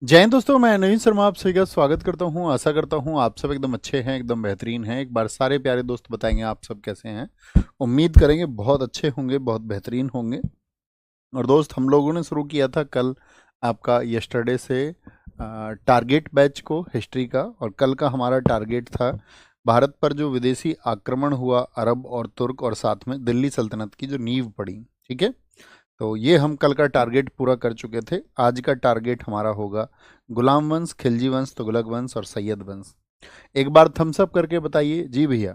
जय हिंद दोस्तों, मैं नवीन शर्मा आप सभी का स्वागत करता हूं। आशा करता हूं आप सब एकदम अच्छे हैं, एकदम बेहतरीन हैं। एक बार सारे प्यारे दोस्त बताएंगे आप सब कैसे हैं। उम्मीद करेंगे बहुत अच्छे होंगे, बहुत बेहतरीन होंगे। और दोस्त, हम लोगों ने शुरू किया था कल आपका यस्टरडे से टारगेट बैच को हिस्ट्री का, और कल का हमारा टारगेट था भारत पर जो विदेशी आक्रमण हुआ अरब और तुर्क, और साथ में दिल्ली सल्तनत की जो नींव पड़ी। ठीक है, तो ये हम कल का टारगेट पूरा कर चुके थे। आज का टारगेट हमारा होगा गुलाम वंश, खिलजी वंश, तुगलक वंश और सैयद वंश। एक बार थम्स अप करके बताइए जी भैया,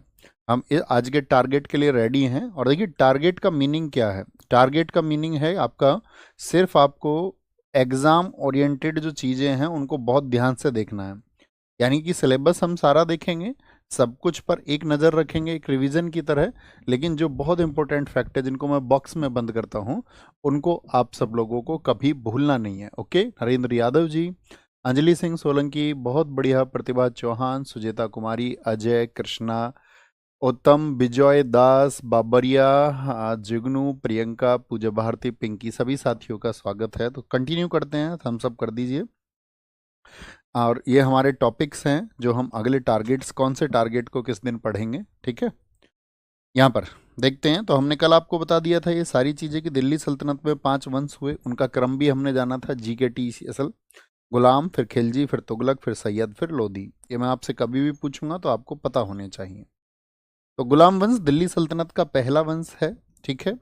हम आज के टारगेट के लिए रेडी हैं। और देखिए, टारगेट का मीनिंग क्या है। टारगेट का मीनिंग है आपका, सिर्फ आपको एग्जाम ओरिएंटेड जो चीज़ें हैं उनको बहुत ध्यान से देखना है। यानी कि सिलेबस हम सारा देखेंगे, सब कुछ पर एक नज़र रखेंगे, एक रिवीजन की तरह। लेकिन जो बहुत इंपॉर्टेंट फैक्ट है, जिनको मैं बॉक्स में बंद करता हूँ, उनको आप सब लोगों को कभी भूलना नहीं है। ओके, नरेंद्र यादव जी, अंजलि सिंह सोलंकी, बहुत बढ़िया, प्रतिभा चौहान, सुजेता कुमारी, अजय, कृष्णा, उत्तम, विजय दास, बाबरिया, जुगनू, प्रियंका, पूजा भारती, पिंकी, सभी साथियों का स्वागत है। तो कंटिन्यू करते हैं, हम सब कर दीजिए। और ये हमारे टॉपिक्स हैं जो हम अगले टारगेट्स, कौन से टारगेट को किस दिन पढ़ेंगे। ठीक है, यहाँ पर देखते हैं। तो हमने कल आपको बता दिया था ये सारी चीज़ें कि दिल्ली सल्तनत में 5 वंश हुए, उनका क्रम भी हमने जाना था। जी के टी असल, गुलाम, फिर खिलजी, फिर तुगलक, फिर सैयद, फिर लोधी। ये मैं आपसे कभी भी पूछूंगा तो आपको पता होने चाहिए। तो गुलाम वंश दिल्ली सल्तनत का पहला वंश है। ठीक है,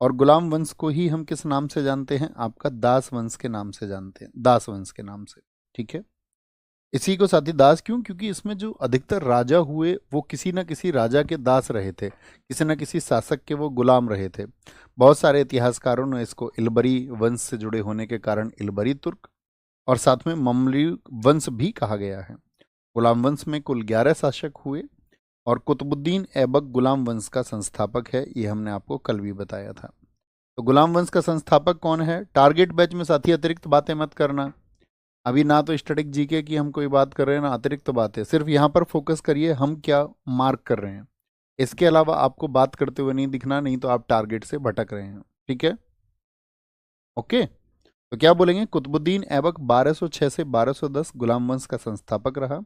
और गुलाम वंश को ही हम किस नाम से जानते हैं, आपका दास वंश के नाम से जानते हैं, दास वंश के नाम से। ठीक है, इसी को साथी दास क्यों, क्योंकि इसमें जो अधिकतर राजा हुए वो किसी न किसी राजा के दास रहे थे, किसी न किसी शासक के वो गुलाम रहे थे। बहुत सारे इतिहासकारों ने इसको इलबरी वंश से जुड़े होने के कारण इलबरी तुर्क और साथ में ममलूक वंश भी कहा गया है। गुलाम वंश में कुल 11 शासक हुए, और कुतुबुद्दीन ऐबक गुलाम वंश का संस्थापक है, ये हमने आपको कल भी बताया था। तो गुलाम वंश का संस्थापक कौन है। टारगेट बैच में साथी अतिरिक्त बातें मत करना। अभी ना तो स्टैटिक जीके की हम कोई बात कर रहे हैं, ना अतिरिक्त बातें, सिर्फ यहाँ पर फोकस करिए हम क्या मार्क कर रहे हैं। इसके अलावा आपको बात करते हुए नहीं दिखना, नहीं तो आप टारगेट से भटक रहे हैं। ठीक है, ओके। तो क्या बोलेंगे, कुतुबुद्दीन ऐबक 1206 से 1210 गुलाम वंश का संस्थापक रहा।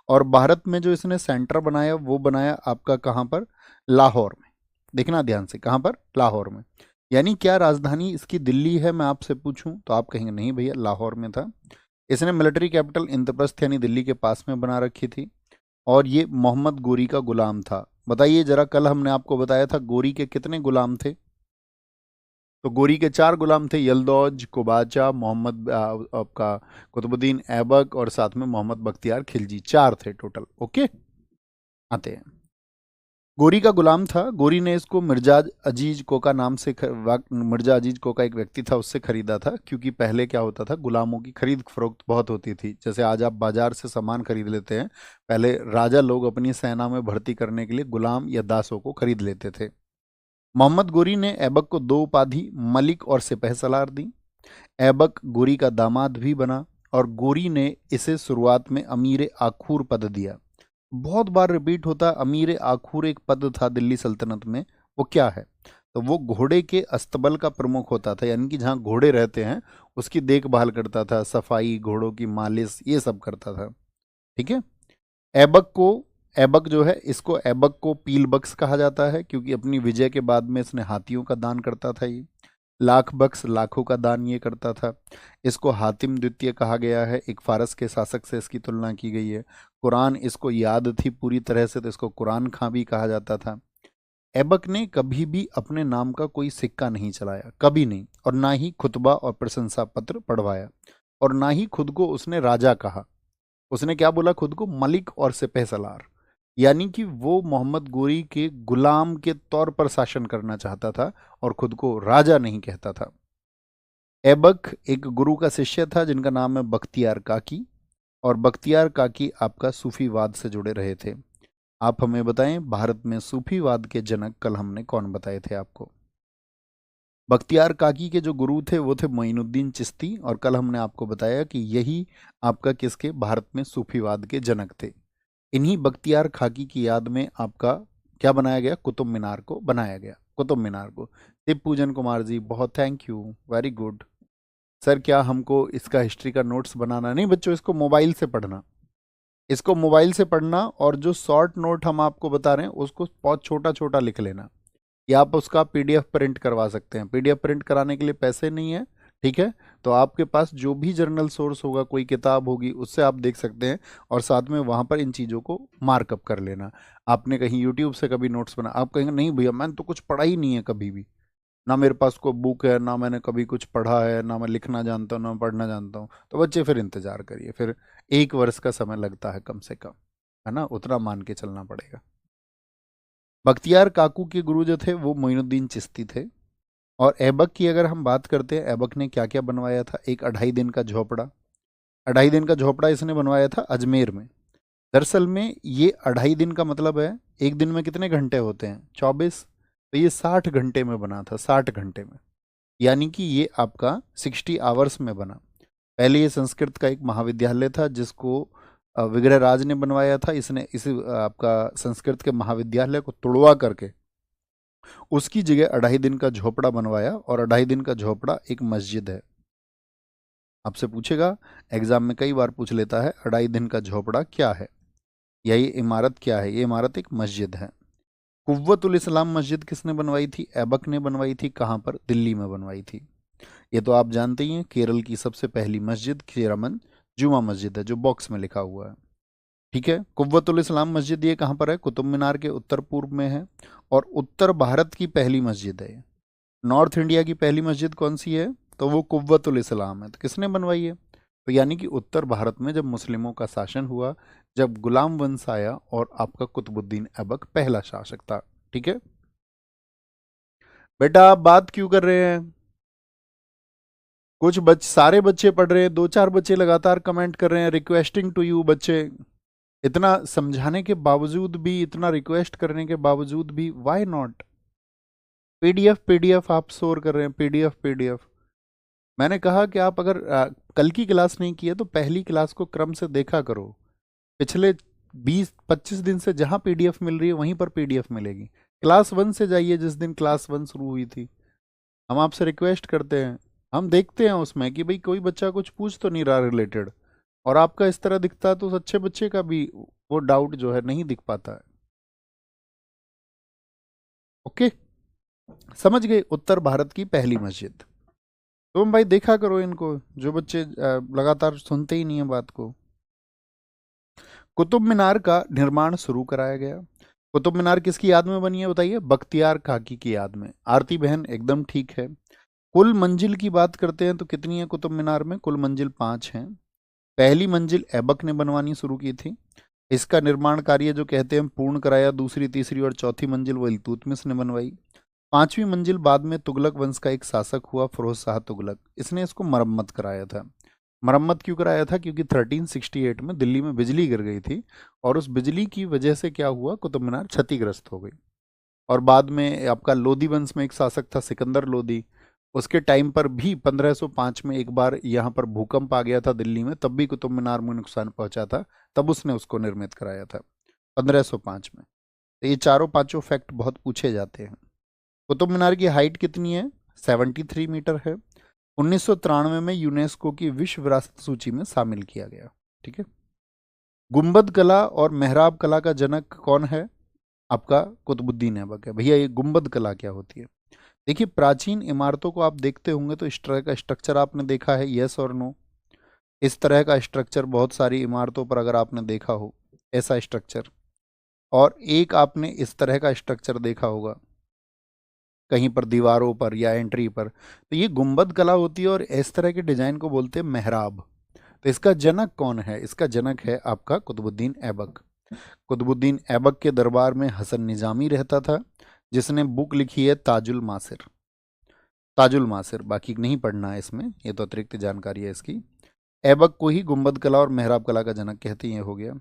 और भारत में जो इसने सेंटर बनाया वो बनाया आपका कहाँ पर, लाहौर में। देखना ध्यान से, कहाँ पर, लाहौर में। यानी क्या राजधानी इसकी दिल्ली है, मैं आपसे पूछूं तो आप कहेंगे नहीं भैया, लाहौर में था। इसने मिलिट्री कैपिटल इंद्रप्रस्थ यानी दिल्ली के पास में बना रखी थी। और ये मोहम्मद गोरी का गुलाम था। बताइए जरा, कल हमने आपको बताया था गोरी के कितने गुलाम थे। तो गोरी के 4 गुलाम थे, यलदौज, कुबाचा, मोहम्मद आपका कुतुबुद्दीन ऐबक और साथ में मोहम्मद बख्तियार खिलजी, 4 थे टोटल। ओके, आते हैं। गोरी का गुलाम था। गोरी ने इसको मिर्जा अजीज कोका नाम से मिर्जा अजीज कोका एक व्यक्ति था, उससे खरीदा था। क्योंकि पहले क्या होता था, गुलामों की खरीद फरोख्त बहुत होती थी। जैसे आज आप बाजार से सामान खरीद लेते हैं, पहले राजा लोग अपनी सेना में भर्ती करने के लिए गुलाम या दासों को खरीद लेते थे। मोहम्मद गोरी ने ऐबक को 2 उपाधि, मलिक और सिपहसालार दी। ऐबक गोरी का दामाद भी बना, और गोरी ने इसे शुरुआत में अमीर आखूर पद दिया। बहुत बार रिपीट होता, अमीर आखूर एक पद था दिल्ली सल्तनत में। वो क्या है, तो वो घोड़े के अस्तबल का प्रमुख होता था, यानी कि जहाँ घोड़े रहते हैं उसकी देखभाल करता था, सफाई, घोड़ों की मालिश, ये सब करता था। ठीक है, ऐबक को, ऐबक जो है इसको ऐबक को पील बख्श कहा जाता है, क्योंकि अपनी विजय के बाद में इसने हाथियों का दान करता था ये। लाख बख्श, लाखों का दान ये करता था। इसको हातिम द्वितीय कहा गया है, एक फारस के शासक से इसकी तुलना की गई है। कुरान इसको याद थी पूरी तरह से, तो इसको कुरान खां भी कहा जाता था। ऐबक ने कभी भी अपने नाम का कोई सिक्का नहीं चलाया, कभी नहीं, और ना ही खुतबा और प्रशंसा पत्र पढ़वाया, और ना ही खुद को उसने राजा कहा। उसने क्या बोला खुद को, मलिक और सिपहसालार। यानी कि वो मोहम्मद गोरी के गुलाम के तौर पर शासन करना चाहता था, और खुद को राजा नहीं कहता था। ऐबक एक गुरु का शिष्य था जिनका नाम है बख्तियार काकी, और बख्तियार काकी आपका सूफीवाद से जुड़े रहे थे। आप हमें बताएं, भारत में सूफीवाद के जनक कल हमने कौन बताए थे आपको। बख्तियार काकी के जो गुरु थे वो थे मोइनुद्दीन चिश्ती, और कल हमने आपको बताया कि यही आपका किसके, भारत में सूफीवाद के जनक थे। इन्हीं बख्तियार खाकी की याद में आपका क्या बनाया गया, कुतुब मीनार को बनाया गया, कुतुब मीनार को। शिव पूजन कुमार जी, बहुत thank you, very good. Sir क्या हमको इसका हिस्ट्री का नोट्स बनाना? नहीं बच्चों, इसको मोबाइल से पढ़ना, इसको मोबाइल से पढ़ना, और जो शॉर्ट नोट हम आपको बता रहे हैं उसको बहुत छोटा छोटा लिख लेना, या आप उसका पीडीएफ प्रिंट करवा सकते हैं। पीडीएफ प्रिंट कराने के लिए पैसे नहीं है, ठीक है? तो आपके पास जो भी जर्नल सोर्स होगा, कोई किताब होगी, उससे आप देख सकते हैं, और साथ में वहाँ पर इन चीज़ों को मार्कअप कर लेना। आपने कहीं यूट्यूब से कभी नोट्स बना, आप कहेंगे नहीं भैया मैंने तो कुछ पढ़ा ही नहीं है कभी भी, ना मेरे पास कोई बुक है, ना मैंने कभी कुछ पढ़ा है, ना मैं लिखना जानता हूँ, ना मैं पढ़ना जानता हूँ, तो बच्चे फिर इंतजार करिए, फिर 1 वर्ष का समय लगता है कम से कम, है ना? उतना मान के चलना पड़ेगा। बख्तियार काकू के गुरु जो थे वो मोइनुद्दीन चिश्ती थे। और ऐबक की अगर हम बात करते हैं, ऐबक ने क्या क्या बनवाया था? एक 2.5 दिन का झोपड़ा, 2.5 दिन का झोपड़ा इसने बनवाया था अजमेर में। दरअसल में ये 2.5 दिन का मतलब है, एक दिन में कितने घंटे होते हैं? 24। तो ये 60 घंटे में बना था, 60 घंटे में, यानी कि ये आपका 60 आवर्स में बना। पहले ये संस्कृत का एक महाविद्यालय था जिसको विग्रहराज ने बनवाया था। इसने इस आपका संस्कृत के महाविद्यालय को तुड़वा करके उसकी जगह 2.5 दिन का झोपड़ा बनवाया, और 2.5 दिन का झोपड़ा एक मस्जिद है। आपसे पूछेगा एग्जाम में, कई बार पूछ लेता है 2.5 दिन का झोपड़ा क्या है, या ये इमारत क्या है? ये इमारत एक मस्जिद है। कुव्वतुल इस्लाम मस्जिद किसने बनवाई थी? ऐबक ने बनवाई थी। कहाँ पर? दिल्ली में बनवाई थी। ये तो आप जानते ही हैं, केरल की सबसे पहली मस्जिद खीरामन जुमा मस्जिद है, जो बॉक्स में लिखा हुआ है, ठीक है? कुव्वतुल इस्लाम मस्जिद ये कहाँ पर है? कुतुब मीनार के उत्तर पूर्व में है, और उत्तर भारत की पहली मस्जिद है। नॉर्थ इंडिया की पहली मस्जिद कौन सी है? तो वो कुव्वतुल इस्लाम है। तो किसने बनवाई है? तो यानी कि उत्तर भारत में जब मुस्लिमों का शासन हुआ, जब गुलाम वंश आया, और आपका कुतुबुद्दीन ऐबक पहला शासक था, ठीक है? बेटा आप बात क्यों कर रहे हैं? कुछ सारे बच्चे पढ़ रहे हैं, 2-4 बच्चे लगातार कमेंट कर रहे हैं, रिक्वेस्टिंग टू यू। बच्चे इतना समझाने के बावजूद भी, इतना रिक्वेस्ट करने के बावजूद भी, व्हाई नॉट? पीडीएफ पीडीएफ आप शोर कर रहे हैं, पीडीएफ पीडीएफ। मैंने कहा कि आप अगर कल की क्लास नहीं की है तो पहली क्लास को क्रम से देखा करो। पिछले 20-25 दिन से जहां पीडीएफ मिल रही है वहीं पर पीडीएफ मिलेगी। क्लास 1 से जाइए, जिस दिन क्लास 1 शुरू हुई थी। हम आपसे रिक्वेस्ट करते हैं, हम देखते हैं उसमें कि भाई कोई बच्चा कुछ पूछ तो नहीं रहा रिलेटेड, और आपका इस तरह दिखता है तो अच्छे बच्चे का भी वो डाउट जो है नहीं दिख पाता है। ओके, समझ गए? उत्तर भारत की पहली मस्जिद। तुम भाई देखा करो इनको, जो बच्चे लगातार सुनते ही नहीं है बात को। कुतुब मीनार का निर्माण शुरू कराया गया। कुतुब मीनार किसकी याद में बनी है बताइए? बख्तियार काकी की याद में। आरती बहन एकदम ठीक है। कुल मंजिल की बात करते हैं तो कितनी है कुतुब मीनार में? कुल मंजिल 5 हैं। पहली मंजिल ऐबक ने बनवानी शुरू की थी। इसका निर्माण कार्य जो कहते हैं पूर्ण कराया। दूसरी, तीसरी और चौथी मंजिल वो इल्तुतमिश ने बनवाई। 5वीं मंजिल बाद में तुगलक वंश का एक शासक हुआ, फिरोज शाह तुगलक। इसने इसको मरम्मत कराया था। मरम्मत क्यों कराया था? क्योंकि 1368 में दिल्ली में बिजली गिर गई थी, और उस बिजली की वजह से क्या हुआ, कुतुब मीनार क्षतिग्रस्त हो गई। और बाद में आपका लोधी वंश में एक शासक था सिकंदर लोधी, उसके टाइम पर भी 1505 में एक बार यहाँ पर भूकंप आ गया था दिल्ली में, तब भी कुतुब मीनार में नुकसान पहुंचा था, तब उसने उसको निर्मित कराया था 1505 में। तो ये चारों पांचों फैक्ट बहुत पूछे जाते हैं। कुतुब मीनार की हाइट कितनी है? 73 मीटर है। 1993 में यूनेस्को की विश्व विरासत सूची में शामिल किया गया, ठीक है? गुंबद कला और मेहराब कला का जनक कौन है? आपका कुतुबुद्दीन ऐबक है। भैया ये गुंबद कला क्या होती है? देखिए, प्राचीन इमारतों को आप देखते होंगे तो इस तरह का स्ट्रक्चर आपने देखा है, यस और नो? इस तरह का स्ट्रक्चर बहुत सारी इमारतों पर अगर आपने देखा हो, ऐसा स्ट्रक्चर, और एक आपने इस तरह का स्ट्रक्चर देखा होगा कहीं पर दीवारों पर या एंट्री पर, तो ये गुंबद कला होती है, और इस तरह के डिजाइन को बोलते हैं मेहराब। तो इसका जनक कौन है? इसका जनक है आपका कुतुबुद्दीन ऐबक। कुतुबुद्दीन ऐबक के दरबार में हसन निजामी रहता था, जिसने बुक लिखी है ताजुल मासिर। ताजुल मासिर बाकी नहीं पढ़ना है इसमें, ये तो अतिरिक्त जानकारी है इसकी। ऐबक को ही गुंबद कला और मेहराब कला का जनक कहते हैं, ये हो गया।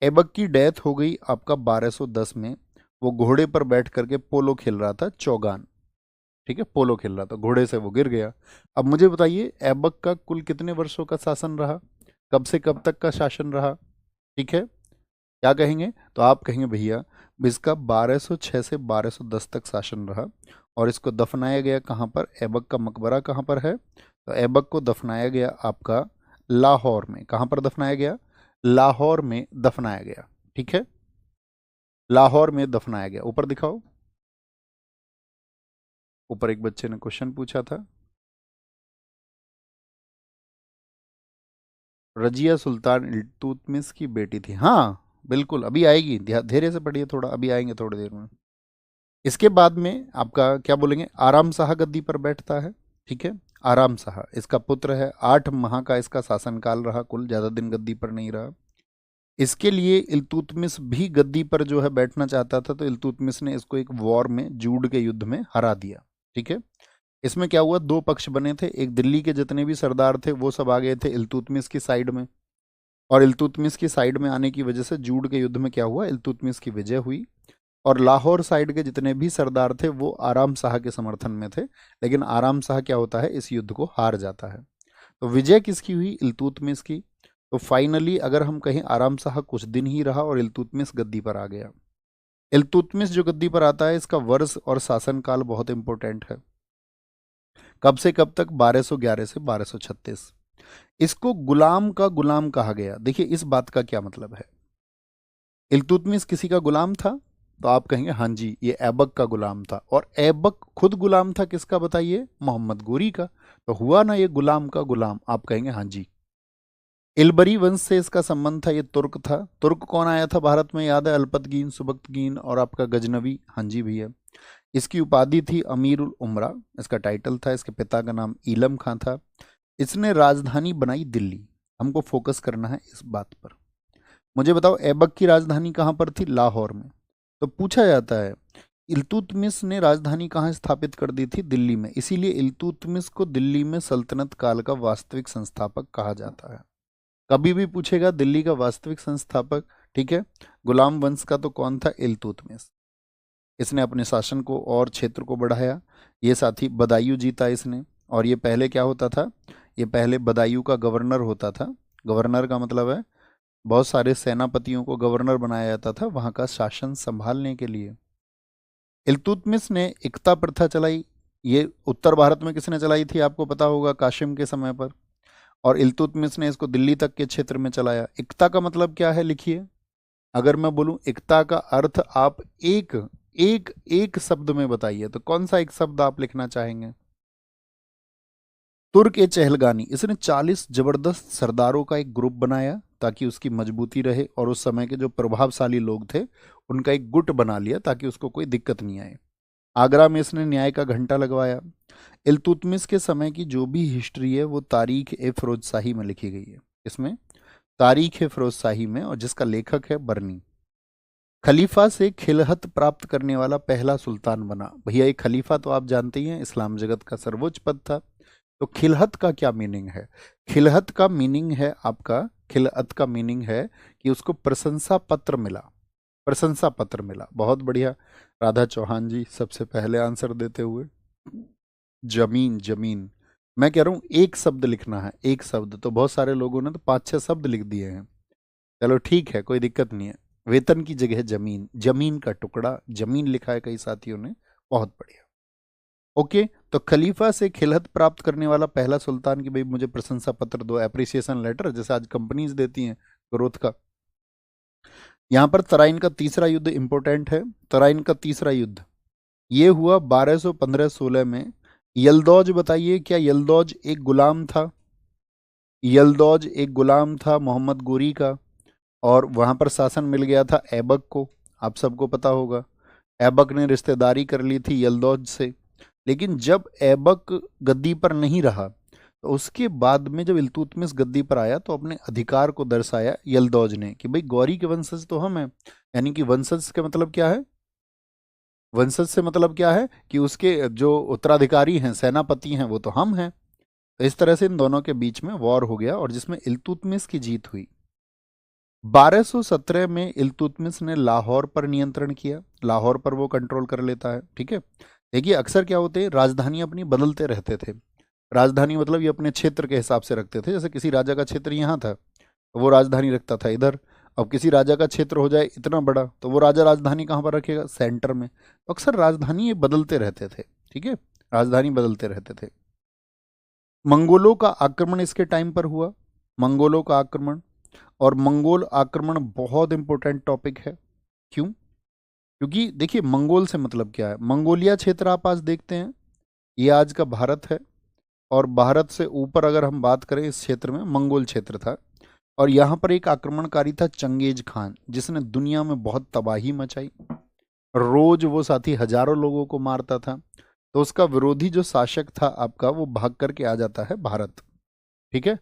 ऐबक की डेथ हो गई आपका 1210 में। वो घोड़े पर बैठ करके पोलो खेल रहा था, चौगान, ठीक है? पोलो खेल रहा था, घोड़े से वो गिर गया। अब मुझे बताइए ऐबक का कुल कितने वर्षों का शासन रहा? कब से कब तक का शासन रहा? ठीक है, क्या कहेंगे? तो आप कहेंगे भैया इसका 1206 से 1210 तक शासन रहा। और इसको दफनाया गया कहाँ पर? ऐबक का मकबरा कहाँ पर है? तो ऐबक को दफनाया गया आपका लाहौर में। कहाँ पर दफनाया गया? लाहौर में दफनाया गया। ठीक है, लाहौर में दफनाया गया। ऊपर दिखाओ, ऊपर एक बच्चे ने क्वेश्चन पूछा था, रजिया सुल्तान इल्तुतमिश की बेटी थी। हाँ बिल्कुल, अभी आएगी, धैर्य से पढ़िए थोड़ा, अभी आएंगे थोड़ी देर में। इसके बाद में आपका क्या बोलेंगे, आराम शाह गद्दी पर बैठता है। ठीक है, आराम शाह इसका पुत्र है, 8 माह का इसका शासनकाल रहा, कुल ज़्यादा दिन गद्दी पर नहीं रहा। इसके लिए इल्तुतमिश भी गद्दी पर जो है बैठना चाहता था, तो इल्तुतमिश ने इसको एक वॉर में, जूड के युद्ध में हरा दिया। ठीक है, इसमें क्या हुआ, दो पक्ष बने थे, एक दिल्ली के जितने भी सरदार थे वो सब आ गए थे इल्तुतमिश की साइड में, और इल्तुतमिश की साइड में आने की वजह से जूड के युद्ध में क्या हुआ, इल्तुतमिश की विजय हुई। और लाहौर साइड के जितने भी सरदार थे वो आराम शाह के समर्थन में थे, लेकिन आराम शाह क्या होता है, इस युद्ध को हार जाता है। तो विजय किसकी हुई, इल्तुतमिश की। तो फाइनली अगर हम कहें, आराम शाह कुछ दिन ही रहा और इल्तुतमिश गद्दी पर आ गया। इल्तुतमिश जो गद्दी पर आता है, इसका वर्ष और शासनकाल बहुत इंपॉर्टेंट है। कब से कब तक, 1211 से 1236। इसको गुलाम का गुलाम कहा गया। देखिए इस बात का क्या मतलब है, इल्तुतमिश किसी का गुलाम था, तो आप कहेंगे हाँ जी ये ऐबक का गुलाम था, और ऐबक खुद गुलाम था किसका बताइए, मोहम्मद गोरी का। तो हुआ ना ये गुलाम का गुलाम, आप कहेंगे हाँ जी। इलबरी वंश से इसका संबंध था, ये तुर्क था। तुर्क कौन आया था भारत में, याद है, अल्पतगीन, सुबक्तगीन और आपका गजनवी। हाँ जी भैया। इसकी उपाधि थी अमीर उल उमरा, इसका टाइटल था। इसके पिता का नाम ईलम खां था। इसने राजधानी बनाई दिल्ली। हमको फोकस करना है इस बात पर। मुझे बताओ ऐबक की राजधानी कहाँ पर थी, लाहौर में। तो पूछा जाता है इल्तुतमिश ने राजधानी कहाँ स्थापित कर दी थी, दिल्ली में। इसीलिए इल्तुतमिश को दिल्ली में सल्तनत काल का वास्तविक संस्थापक कहा जाता है। कभी भी पूछेगा दिल्ली का वास्तविक संस्थापक, ठीक है, गुलाम वंश का तो कौन था, इल्तुतमिश। इसने अपने शासन को और क्षेत्र को बढ़ाया। ये साथी बदायूं जीता इसने। और ये पहले क्या होता था, ये पहले बदायूं का गवर्नर होता था। गवर्नर का मतलब है बहुत सारे सेनापतियों को गवर्नर बनाया जाता था वहाँ का शासन संभालने के लिए। इल्तुतमिश ने इक्ता प्रथा चलाई। ये उत्तर भारत में किसने चलाई थी, आपको पता होगा, काशिम के समय पर। और इल्तुतमिश ने इसको दिल्ली तक के क्षेत्र में चलाया। इक्ता का मतलब क्या है, लिखिए। अगर मैं बोलूं इक्ता का अर्थ, आप एक एक एक शब्द में बताइए, तो कौन सा एक शब्द आप लिखना चाहेंगे। तुर्क ए चहलगानी, इसने 40 जबरदस्त सरदारों का एक ग्रुप बनाया ताकि उसकी मजबूती रहे, और उस समय के जो प्रभावशाली लोग थे उनका एक गुट बना लिया ताकि उसको कोई दिक्कत नहीं आए। आगरा में इसने न्याय का घंटा लगवाया। इल्तुतमिश के समय की जो भी हिस्ट्री है वो तारीख ए फिरोज शाही में लिखी गई है। इसमें तारीख ए फिरोज शाही में, और जिसका लेखक है बर्नी। खलीफा से खिलहत प्राप्त करने वाला पहला सुल्तान बना। भैया एक खलीफा तो आप जानते ही हैं, इस्लाम जगत का सर्वोच्च पद था। तो खिलहत का क्या मीनिंग है, खिलहत का मीनिंग है आपका, खिलहत का मीनिंग है कि उसको प्रशंसा पत्र मिला। प्रशंसा पत्र मिला, बहुत बढ़िया। राधा चौहान जी सबसे पहले आंसर देते हुए। जमीन, जमीन। मैं कह रहा हूं एक शब्द लिखना है, एक शब्द। तो बहुत सारे लोगों ने तो 5-6 शब्द लिख दिए हैं। चलो ठीक है, कोई दिक्कत नहीं है। वेतन की जगह जमीन, जमीन का टुकड़ा, जमीन लिखा है कई साथियों ने, बहुत बढ़िया। ओके, तो खलीफा से खिलहत प्राप्त करने वाला पहला सुल्तान की भाई मुझे प्रशंसा पत्र दो, एप्रिसिएशन लेटर, जैसे आज कंपनीज देती हैं ग्रोथ का। यहां पर तराइन का तीसरा युद्ध इंपॉर्टेंट है। तराइन का तीसरा युद्ध ये हुआ 1215-16 में। यलदौज, बताइए क्या यलदौज एक गुलाम था, यलदौज एक गुलाम था मोहम्मद गोरी का, और वहां पर शासन मिल गया था ऐबक को। आप सबको पता होगा ऐबक ने रिश्तेदारी कर ली थी यलदौज से। लेकिन जब ऐबक गद्दी पर नहीं रहा, तो उसके बाद में जब इल्तुतमिश गद्दी पर आया तो अपने अधिकार को दर्शाया यलदौज ने कि भाई गौरी के वंशज तो हम हैं। यानी कि वंशज के मतलब क्या है, वंशज से मतलब क्या है कि उसके जो उत्तराधिकारी हैं, सेनापति हैं, वो तो हम हैं। तो इस तरह से इन दोनों के बीच में वॉर हो गया, और जिसमें इल्तुतमिश की जीत हुई। 1217 में इल्तुतमिश ने लाहौर पर नियंत्रण किया। लाहौर पर वो कंट्रोल कर लेता है। ठीक है, देखिए अक्सर क्या होते हैं, राजधानी अपनी बदलते रहते थे। राजधानी मतलब ये अपने क्षेत्र के हिसाब से रखते थे। जैसे किसी राजा का क्षेत्र यहाँ था तो वो राजधानी रखता था इधर। अब किसी राजा का क्षेत्र हो जाए इतना बड़ा तो वो राजा राजधानी कहाँ पर रखेगा, सेंटर में। तो अक्सर राजधानी ये बदलते रहते थे। ठीक है, राजधानी बदलते रहते थे। मंगोलों का आक्रमण इसके टाइम पर हुआ, मंगोलों का आक्रमण। और मंगोल आक्रमण बहुत इंपॉर्टेंट टॉपिक है। क्यों? क्योंकि देखिए मंगोल से मतलब क्या है, मंगोलिया क्षेत्र आप आज देखते हैं, ये आज का भारत है। और भारत से ऊपर अगर हम बात करें, इस क्षेत्र में मंगोल क्षेत्र था। और यहाँ पर एक आक्रमणकारी था चंगेज खान, जिसने दुनिया में बहुत तबाही मचाई। रोज वो साथी हजारों लोगों को मारता था। तो उसका विरोधी जो शासक था आपका, वो भाग करके आ जाता है भारत। ठीक है,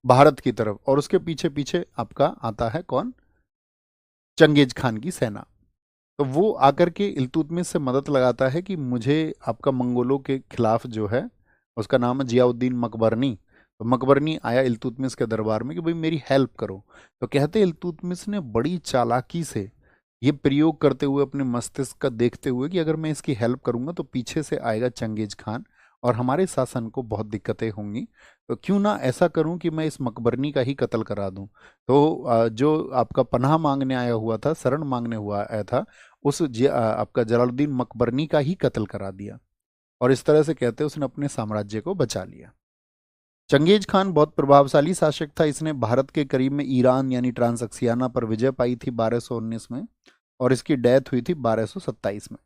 भारत की तरफ। और उसके पीछे पीछे आपका आता है कौन? चंगेज खान की सेना। तो वो आकर के इल्तुतमिश से मदद लगाता है कि मुझे आपका मंगोलों के खिलाफ जो है, उसका नाम है जियाउद्दीन मकबरनी। तो मकबरनी आया इल्तुतमिश के दरबार में कि भाई मेरी हेल्प करो। तो कहते इल्तुतमिश ने बड़ी चालाकी से ये प्रयोग करते हुए, अपने मस्तिष्क का देखते हुए, कि अगर मैं इसकी हेल्प करूंगा तो पीछे से आएगा चंगेज खान और हमारे शासन को बहुत दिक्कतें होंगी। तो क्यों ना ऐसा करूं कि मैं इस मकबरनी का ही कत्ल करा दूं। तो जो आपका पनाह मांगने आया हुआ था, शरण मांगने हुआ आया था, आपका जलालुद्दीन मकबरनी का ही कत्ल करा दिया। और इस तरह से कहते हैं उसने अपने साम्राज्य को बचा लिया। चंगेज खान बहुत प्रभावशाली शासक था। इसने भारत के करीब में ईरान यानी ट्रांसक्सियाना पर विजय पाई थी 1219 में। और इसकी डेथ हुई थी 1227 में।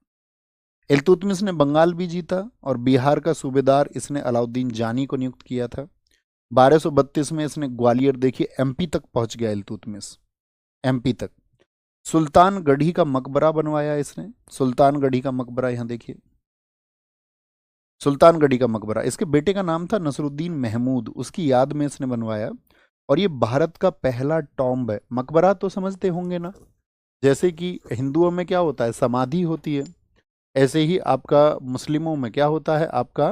इल्तुतमिश ने बंगाल भी जीता और बिहार का सूबेदार इसने अलाउद्दीन जानी को नियुक्त किया था। 1232 में इसने ग्वालियर, देखिए एमपी तक पहुंच गया इल्तुतमिश, एमपी तक। सुल्तान गढ़ी का मकबरा बनवाया इसने, सुल्तान गढ़ी का मकबरा यहाँ देखिए, सुल्तान गढ़ी का मकबरा। इसके बेटे का नाम था नसरुद्दीन महमूद, उसकी याद में इसने बनवाया। और ये भारत का पहला टॉम्ब है। मकबरा तो समझते होंगे ना, जैसे कि हिंदुओं में क्या होता है, समाधि होती है, ऐसे ही आपका मुस्लिमों में क्या होता है, आपका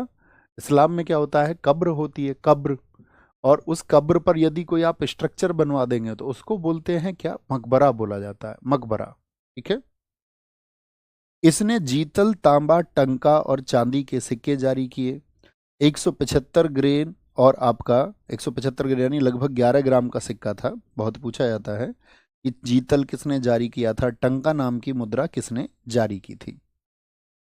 इस्लाम में क्या होता है, कब्र होती है, कब्र। और उस कब्र पर यदि कोई आप स्ट्रक्चर बनवा देंगे तो उसको बोलते हैं क्या, मकबरा बोला जाता है, मकबरा। ठीक है। इसने जीतल, तांबा, टंका और चांदी के सिक्के जारी किए। 175 ग्रेन और आपका 175 ग्रेन यानी लगभग 11 ग्राम का सिक्का था। बहुत पूछा जाता है कि जीतल किसने जारी किया था, टंका नाम की मुद्रा किसने जारी की थी।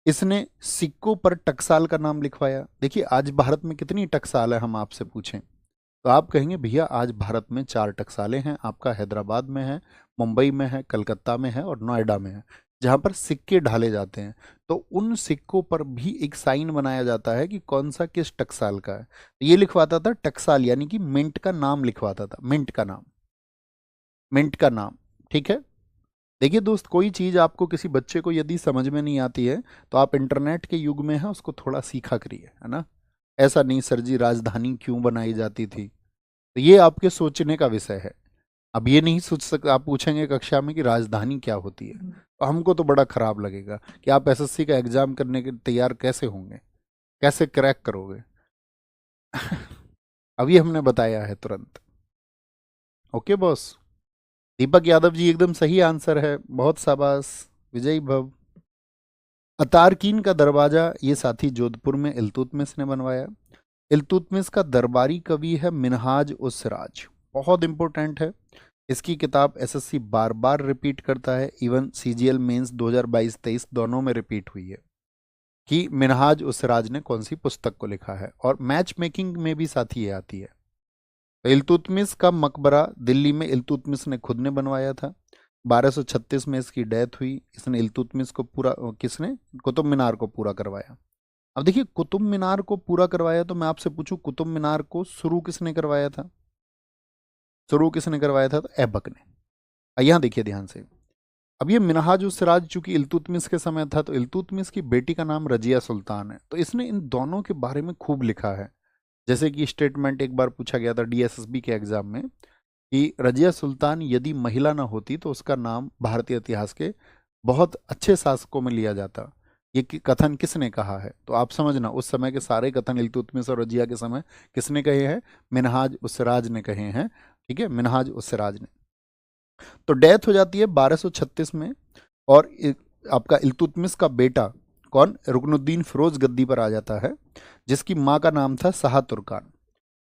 इसने सिक्कों पर टकसाल का नाम लिखवाया। देखिए आज भारत में कितनी टकसाल है, हम आपसे पूछें तो आप कहेंगे भैया आज भारत में 4 टकसालें हैं। आपका हैदराबाद में है, मुंबई में है, कलकत्ता में है और नोएडा में है, जहां पर सिक्के ढाले जाते हैं। तो उन सिक्कों पर भी एक साइन बनाया जाता है कि कौन सा किस टकसाल का है। तो ये लिखवाता था टकसाल, यानी कि मिंट का नाम लिखवाता था, मिंट का नाम, मिंट का नाम। ठीक है। देखिए दोस्त, कोई चीज़ आपको, किसी बच्चे को यदि समझ में नहीं आती है तो आप इंटरनेट के युग में हैं, उसको थोड़ा सीखा करिए, है ना। ऐसा नहीं सर जी राजधानी क्यों बनाई जाती थी, तो ये आपके सोचने का विषय है। अब ये नहीं सोच सकते, आप पूछेंगे कक्षा में कि राजधानी क्या होती है, तो हमको तो बड़ा खराब लगेगा कि आप एसएससी का एग्जाम करने के तैयार कैसे होंगे, कैसे क्रैक करोगे। अभी हमने बताया है तुरंत। Okay boss. दीपक यादव जी एकदम सही आंसर है, बहुत शाबाश, विजयी भव। अतारकीन का दरवाजा ये साथी जोधपुर में इल्तुतमिश ने बनवाया। इल्तुतमिश का दरबारी कवि है मिनहाज उस सिराज, बहुत इंपॉर्टेंट है। इसकी किताब एसएससी बार बार रिपीट करता है, इवन सीजीएल मेंस 2022-23 दोनों में रिपीट हुई है कि मिनहाज उस सिराज ने कौन सी पुस्तक को लिखा है। और मैच मेकिंग में भी साथी ये आती है। तो इल्तुतमिश का मकबरा दिल्ली में इल्तुतमिश ने खुद ने बनवाया था। 1236 में इसकी डेथ हुई। इसने इल्तुतमिश को पूरा, किसने, कुतुब मीनार को पूरा करवाया। अब देखिए कुतुब मीनार को पूरा करवाया, तो मैं आपसे पूछूं कुतुब मीनार को शुरू किसने करवाया था, शुरू किसने करवाया था, तो ऐबक ने। यहाँ देखिए ध्यान से। अब ये मिनहाज उस सिराज चूंकि इल्तुतमिश के समय था, तो इल्तुतमिश की बेटी का नाम रजिया सुल्तान है, तो इसने इन दोनों के बारे में खूब लिखा है। जैसे कि स्टेटमेंट एक बार पूछा गया था डीएसएसबी के एग्जाम में कि रजिया सुल्तान यदि महिला ना होती तो उसका नाम भारतीय इतिहास के बहुत अच्छे शासकों में लिया जाता। ये कथन किसने कहा है, तो आप समझना उस समय के सारे कथन इल्तुतमिश और रजिया के समय किसने कहे हैं, मिनहाज उस सिराज ने कहे हैं। ठीक है, मिनहाज उस सिराज ने। तो डेथ हो जाती है 1236 में। और आपका इल्तुतमिश का बेटा कौन, रुकनुद्दीन फिरोज गद्दी पर आ जाता है, जिसकी माँ का नाम था शाह तुर्कान।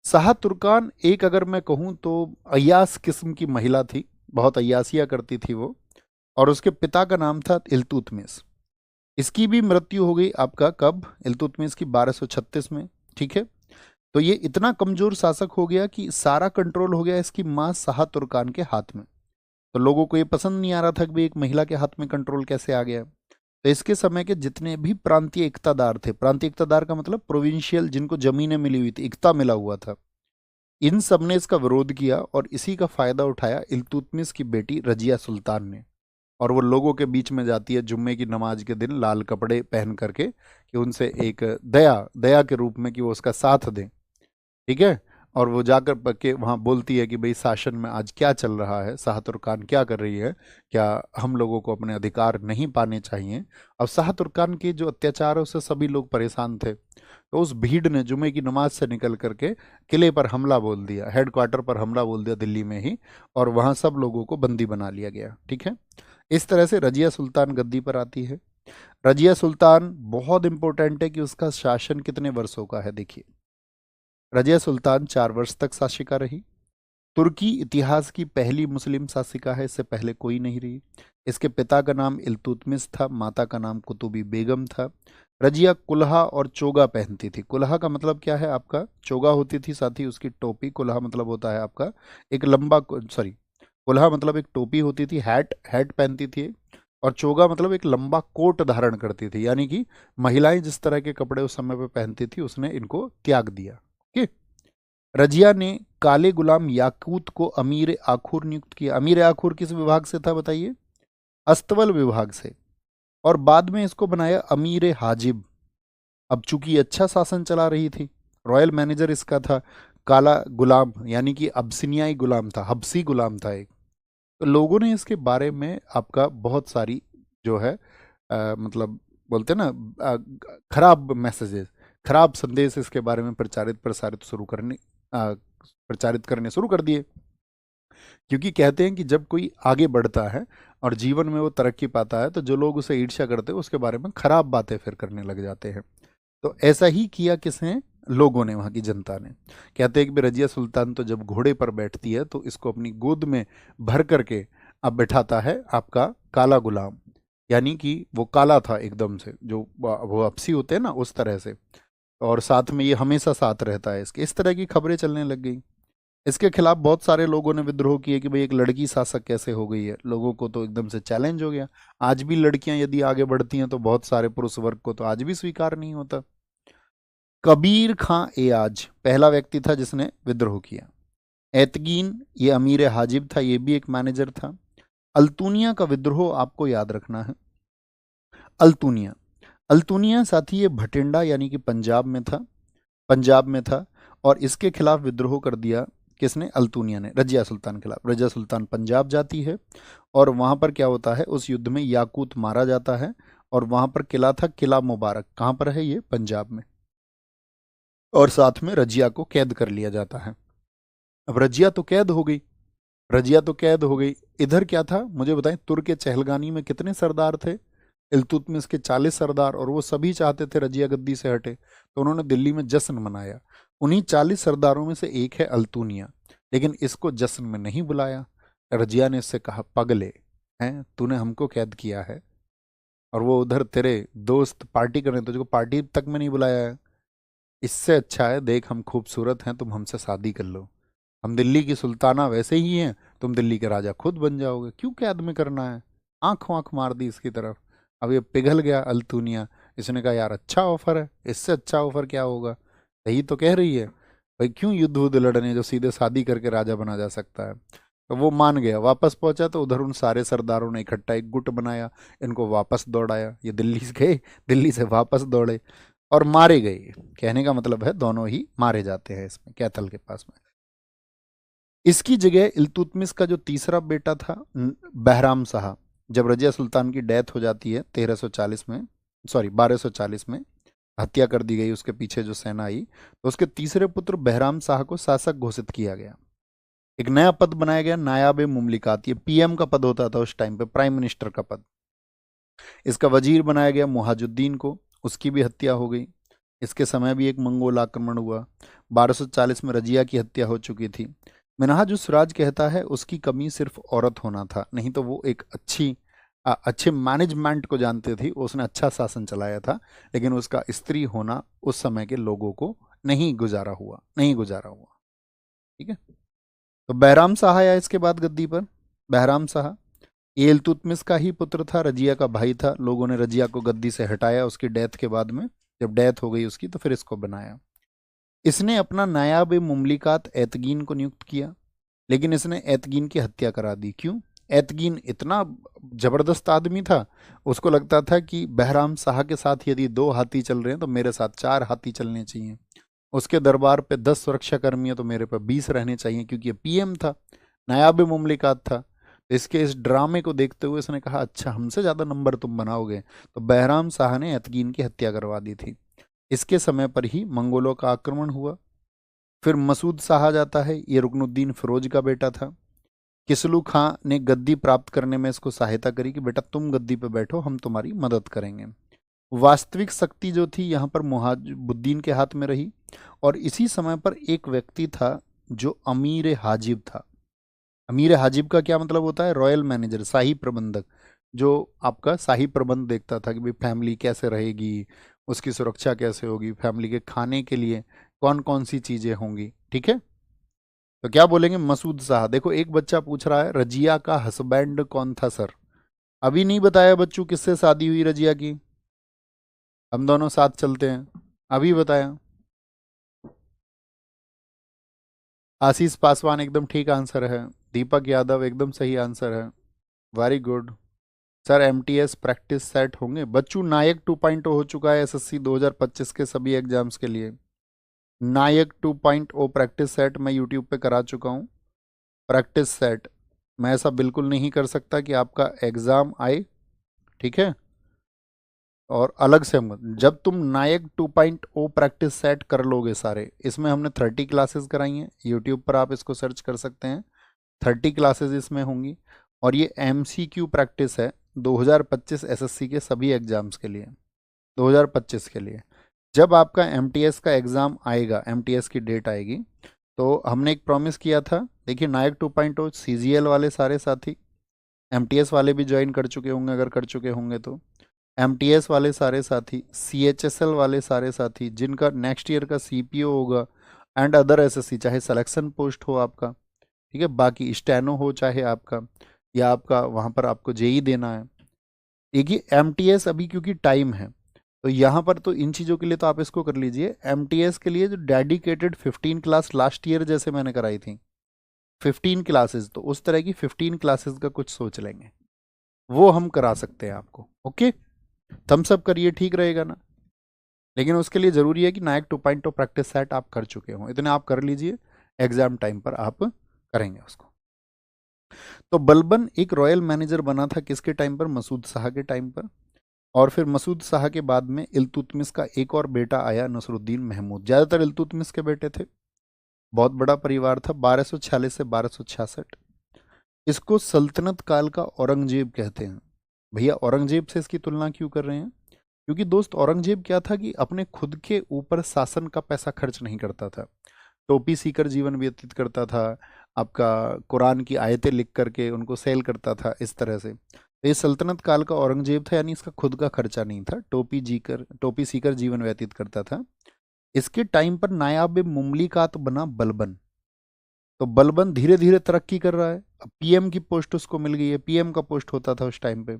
शाह तुर्कान एक, अगर मैं कहूँ तो अय्यास किस्म की महिला थी, बहुत अय्यासिया करती थी वो। और उसके पिता का नाम था इल्तुतमिश। इसकी भी मृत्यु हो गई आपका कब, इल्तुतमिश की 1236 में। ठीक है। तो ये इतना कमजोर शासक हो गया कि सारा कंट्रोल हो गया इसकी माँ शाह तुर्कान के हाथ में। तो लोगों को ये पसंद नहीं आ रहा था कि भाई एक महिला के हाथ में कंट्रोल कैसे आ गया। तो इसके समय के जितने भी प्रांतीय इक्तादार थे, प्रांतीय इक्तादार का मतलब प्रोविंशियल, जिनको जमीनें मिली हुई थी, इक्ता मिला हुआ था, इन सब ने इसका विरोध किया और इसी का फायदा उठाया इल्तुतमिश की बेटी रजिया सुल्तान ने। और वो लोगों के बीच में जाती है जुम्मे की नमाज के दिन लाल कपड़े पहन करके, कि उनसे एक दया दया के रूप में कि वो उसका साथ दें। ठीक है। और वो जाकर के वहाँ बोलती है कि भाई शासन में आज क्या चल रहा है, शाह तुर्कान क्या कर रही है, क्या हम लोगों को अपने अधिकार नहीं पाने चाहिए। अब शाह तुर्कान के जो अत्याचार है उससे सभी लोग परेशान थे। तो उस भीड़ ने जुमे की नमाज से निकल करके किले पर हमला बोल दिया, हेडक्वार्टर पर हमला बोल दिया दिल्ली में ही, और वहाँ सब लोगों को बंदी बना लिया गया। ठीक है। इस तरह से रजिया सुल्तान गद्दी पर आती है। रजिया सुल्तान बहुत इंपॉर्टेंट है कि उसका शासन कितने वर्षों का है। देखिए, रजिया सुल्तान 4 वर्ष तक शासिका रही। तुर्की इतिहास की पहली मुस्लिम शासिका है, इससे पहले कोई नहीं रही। इसके पिता का नाम इल्तुतमिश था, माता का नाम कुतुबी बेगम था। रजिया कुल्हा और चोगा पहनती थी। कुल्हा का मतलब क्या है आपका, चोगा होती थी, साथ ही उसकी टोपी। कुल्हा मतलब होता है आपका एक लंबा, सॉरी, कुल्हा मतलब एक टोपी होती थी, हैट हैट पहनती थी। और चोगा मतलब एक लंबा कोट धारण करती थी, यानी कि महिलाएं जिस तरह के कपड़े उस समय पे पहनती थी उसने इनको त्याग दिया। ओके। रजिया ने काले गुलाम याकूत को अमीर आखुर नियुक्त किया। अमीर आखुर किस विभाग से था बताइए, अस्तवल विभाग से। और बाद में इसको बनाया अमीर हाजिब। अब चूंकि अच्छा शासन चला रही थी, रॉयल मैनेजर इसका था काला गुलाम, यानी कि अब्सिनियाई गुलाम था, हब्सी गुलाम था एक। तो लोगों ने इसके बारे में आपका बहुत सारी जो है मतलब बोलते हैं ना खराब मैसेजेस, खराब संदेश इसके बारे में प्रचारित करने शुरू कर दिए। क्योंकि कहते हैं कि जब कोई आगे बढ़ता है और जीवन में वो तरक्की पाता है तो जो लोग उसे ईर्ष्या करते हैं उसके बारे में खराब बातें फिर करने लग जाते हैं। तो ऐसा ही किया किसने, लोगों ने, वहाँ की जनता ने। कहते हैं कि रजिया सुल्तान तो जब घोड़े पर बैठती है तो इसको अपनी गोद में भर करके अब बैठाता है आपका काला गुलाम, यानी कि वो काला था एकदम से, जो वो अपसी होते हैं ना उस तरह से। और साथ में ये हमेशा साथ रहता है इसके। इस तरह की खबरें चलने लग गई। इसके खिलाफ बहुत सारे लोगों ने विद्रोह किए कि भाई एक लड़की शासक कैसे हो गई है। लोगों को तो एकदम से चैलेंज हो गया। आज भी लड़कियां यदि आगे बढ़ती हैं तो बहुत सारे पुरुष वर्ग को तो आज भी स्वीकार नहीं होता। कबीर खां एयाज पहला व्यक्ति था जिसने विद्रोह किया। एतकीन, ये अमीर हाजिब था, ये भी एक मैनेजर था। अल्तुनिया का विद्रोह आपको याद रखना है। अल्तुनिया, अल्तुनिया साथी ये भटिंडा यानी कि पंजाब में था, पंजाब में था। और इसके खिलाफ विद्रोह कर दिया किसने, अल्तुनिया ने, रजिया सुल्तान के खिलाफ। रजिया सुल्तान पंजाब जाती है और वहां पर क्या होता है, उस युद्ध में याकूत मारा जाता है। और वहां पर किला था, किला मुबारक, कहाँ पर है ये, पंजाब में। और साथ में रजिया को कैद कर लिया जाता है। अब रजिया तो कैद हो गई, रजिया तो कैद हो गई। इधर क्या था मुझे बताएं, तुर्क के चहलगानी में कितने सरदार थे, इल्तुतमिश के 40 सरदार, और वो सभी चाहते थे रजिया गद्दी से हटे। तो उन्होंने दिल्ली में जश्न मनाया। उन्हीं 40 सरदारों में से एक है अल्तुनिया, लेकिन इसको जश्न में नहीं बुलाया। रजिया ने इससे कहा, पगले हैं, तूने हमको कैद किया है और वो उधर तेरे दोस्त पार्टी कर रहे हैं, तुझको पार्टी तक में नहीं बुलाया है। इससे अच्छा है, देख हम खूबसूरत हैं, तुम हमसे शादी कर लो, हम दिल्ली की सुल्ताना वैसे ही हैं, तुम दिल्ली के राजा खुद बन जाओगे, क्यों कैद में करना है। आंख आंख मार दी इसकी तरफ। अब ये पिघल गया अल्तुनिया। इसने कहा यार अच्छा ऑफर है, इससे अच्छा ऑफर क्या होगा, सही तो कह रही है भाई, क्यों युद्ध वुद्ध लड़ने, जो सीधे शादी करके राजा बना जा सकता है। तो वो मान गया। वापस पहुंचा तो उधर उन सारे सरदारों ने इकट्ठा एक गुट बनाया, इनको वापस दौड़ाया। ये दिल्ली से गए, दिल्ली से वापस दौड़े और मारे गए। कहने का मतलब है दोनों ही मारे जाते हैं इसमें, कैथल के पास में। इसकी जगह इल्तुतमिश का जो तीसरा बेटा था बहराम शाह, जब रजिया सुल्तान की डेथ हो जाती है 1340 में, सॉरी 1240 में, हत्या कर दी गई, उसके पीछे जो सेना आई, तो उसके तीसरे पुत्र बहराम शाह को शासक घोषित किया गया। एक नया पद बनाया गया, नायाब मुमलिकात। ये पीएम का पद होता था उस टाइम पे, प्राइम मिनिस्टर का पद। इसका वजीर बनाया गया मुहाजुद्दीन को, उसकी भी हत्या हो गई। इसके समय भी एक मंगोल आक्रमण हुआ। 1240 में रजिया की हत्या हो चुकी थी। मिनहाज उस राज कहता है उसकी कमी सिर्फ औरत होना था, नहीं तो वो एक अच्छे मैनेजमेंट को जानते थी, उसने अच्छा शासन चलाया था। लेकिन उसका स्त्री होना उस समय के लोगों को नहीं गुजारा हुआ, नहीं गुजारा हुआ। ठीक है। तो बहराम शाह आया इसके बाद गद्दी पर। बहराम शाह ये इल्तुतमिश का ही पुत्र था, रजिया का भाई था। लोगों ने रजिया को गद्दी से हटाया उसकी डेथ के बाद में। जब डेथ हो गई उसकी तो फिर इसको बनाया। इसने अपना नायाब मुमलिकात एतगीन को नियुक्त किया, लेकिन इसने एतगीन की हत्या करा दी। क्यों? एतगीन इतना जबरदस्त आदमी था, उसको लगता था कि बहराम शाह के साथ यदि 2 हाथी चल रहे हैं तो मेरे साथ 4 हाथी चलने चाहिए। उसके दरबार पे 10 सुरक्षा कर्मी है तो मेरे पे 20 रहने चाहिए, क्योंकि ये पीएम था, नायाब मुमलिकात था। तो इसके इस ड्रामे को देखते हुए इसने कहा अच्छा हमसे ज़्यादा नंबर तुम बनाओगे, तो बहराम शाह ने एतगीन की हत्या करवा दी थी। इसके समय पर ही मंगोलों का आक्रमण हुआ। फिर मसूद शाह आ जाता है, ये रुकनुद्दीन फिरोज का बेटा था। किसलू खां ने गद्दी प्राप्त करने में इसको सहायता करी कि बेटा तुम गद्दी पे बैठो, हम तुम्हारी मदद करेंगे। वास्तविक शक्ति जो थी यहाँ पर मुहाजिबुद्दीन के हाथ में रही। और इसी समय पर एक व्यक्ति था जो अमीर हाजिब था। अमीर हाजिब का क्या मतलब होता है? रॉयल मैनेजर, शाही प्रबंधक, जो आपका शाही प्रबंध देखता था कि भाई फैमिली कैसे रहेगी, उसकी सुरक्षा कैसे होगी, फैमिली के खाने के लिए कौन कौन सी चीजें होंगी। ठीक है। तो क्या बोलेंगे? मसूद शाह। देखो एक बच्चा पूछ रहा है रजिया का हस्बैंड कौन था सर? अभी नहीं बताया बच्चों किससे शादी हुई रजिया की। हम दोनों साथ चलते हैं। अभी बताया। आशीष पासवान एकदम ठीक आंसर है। दीपक यादव एकदम सही आंसर है। Very good sir. MTS practice set होंगे बच्चों। नायक 2.0 हो चुका है एसएससी 2025 के सभी एग्जाम्स के लिए। नायक 2.0 प्रैक्टिस सेट मैं यूट्यूब पे करा चुका हूँ। प्रैक्टिस सेट मैं ऐसा बिल्कुल नहीं कर सकता कि आपका एग्ज़ाम आए, ठीक है, और अलग से हम जब तुम नायक 2.0 प्रैक्टिस सेट कर लोगे सारे, इसमें हमने 30 क्लासेस कराई हैं। यूट्यूब पर आप इसको सर्च कर सकते हैं। 30 क्लासेस इसमें होंगी। और ये एमसीक्यू प्रैक्टिस है 2025 एसएससी के सभी एग्जाम्स के लिए। 2025 के लिए जब आपका एमटीएस का एग्ज़ाम आएगा, एमटीएस की डेट आएगी, तो हमने एक प्रॉमिस किया था। देखिए नायक 2.0 सीजीएल वाले सारे साथी, एमटीएस वाले भी ज्वाइन कर चुके होंगे, अगर कर चुके होंगे तो एमटीएस वाले सारे साथी, सीएचएसएल वाले सारे साथी जिनका नेक्स्ट ईयर का सीपीओ होगा, एंड अदर एसएससी, चाहे सिलेक्शन पोस्ट हो आपका, ठीक है, बाकी स्टेनो हो चाहे आपका, या आपका वहाँ पर आपको जेई देना है। एक ही एमटीएस अभी क्योंकि टाइम है, तो यहाँ पर तो इन चीज़ों के लिए तो आप इसको कर लीजिए। एमटीएस के लिए जो डेडिकेटेड 15 क्लास लास्ट ईयर जैसे मैंने कराई थी 15 क्लासेस, तो उस तरह की 15 क्लासेस का कुछ सोच लेंगे, वो हम करा सकते हैं आपको। ओके, थम्स अप करिए, ठीक रहेगा ना। लेकिन उसके लिए ज़रूरी है कि नायक 2.0 प्रैक्टिस सेट आप कर चुके हों, इतने आप कर लीजिए, एग्जाम टाइम पर आप करेंगे उसको। तो बलबन एक रॉयल मैनेजर बना था किसके टाइम पर? मसूद शाह के टाइम पर। और फिर मसूद शाह के बाद में इल्तुतमिश का एक और बेटा आया, नसरुद्दीन महमूद। ज़्यादातर इल्तुतमिश के बेटे थे, बहुत बड़ा परिवार था। 1246 से 1266। इसको सल्तनत काल का औरंगजेब कहते हैं। भैया औरंगजेब से इसकी तुलना क्यों कर रहे हैं? क्योंकि दोस्त औरंगजेब क्या था कि अपने खुद के ऊपर शासन का पैसा खर्च नहीं करता था, टोपी सीकर जीवन व्यतीत करता था, आपका कुरान की आयतें लिख करके उनको सेल करता था, इस तरह से। तो ये सल्तनत काल का औरंगजेब था, यानी इसका खुद का खर्चा नहीं था, टोपी सीकर जीवन व्यतीत करता था। इसके टाइम पर नायाब मुमलिकात बना बलबन। तो बलबन धीरे धीरे तरक्की कर रहा है। अब पीएम की पोस्ट उसको मिल गई है, पीएम का पोस्ट होता था उस टाइम पे।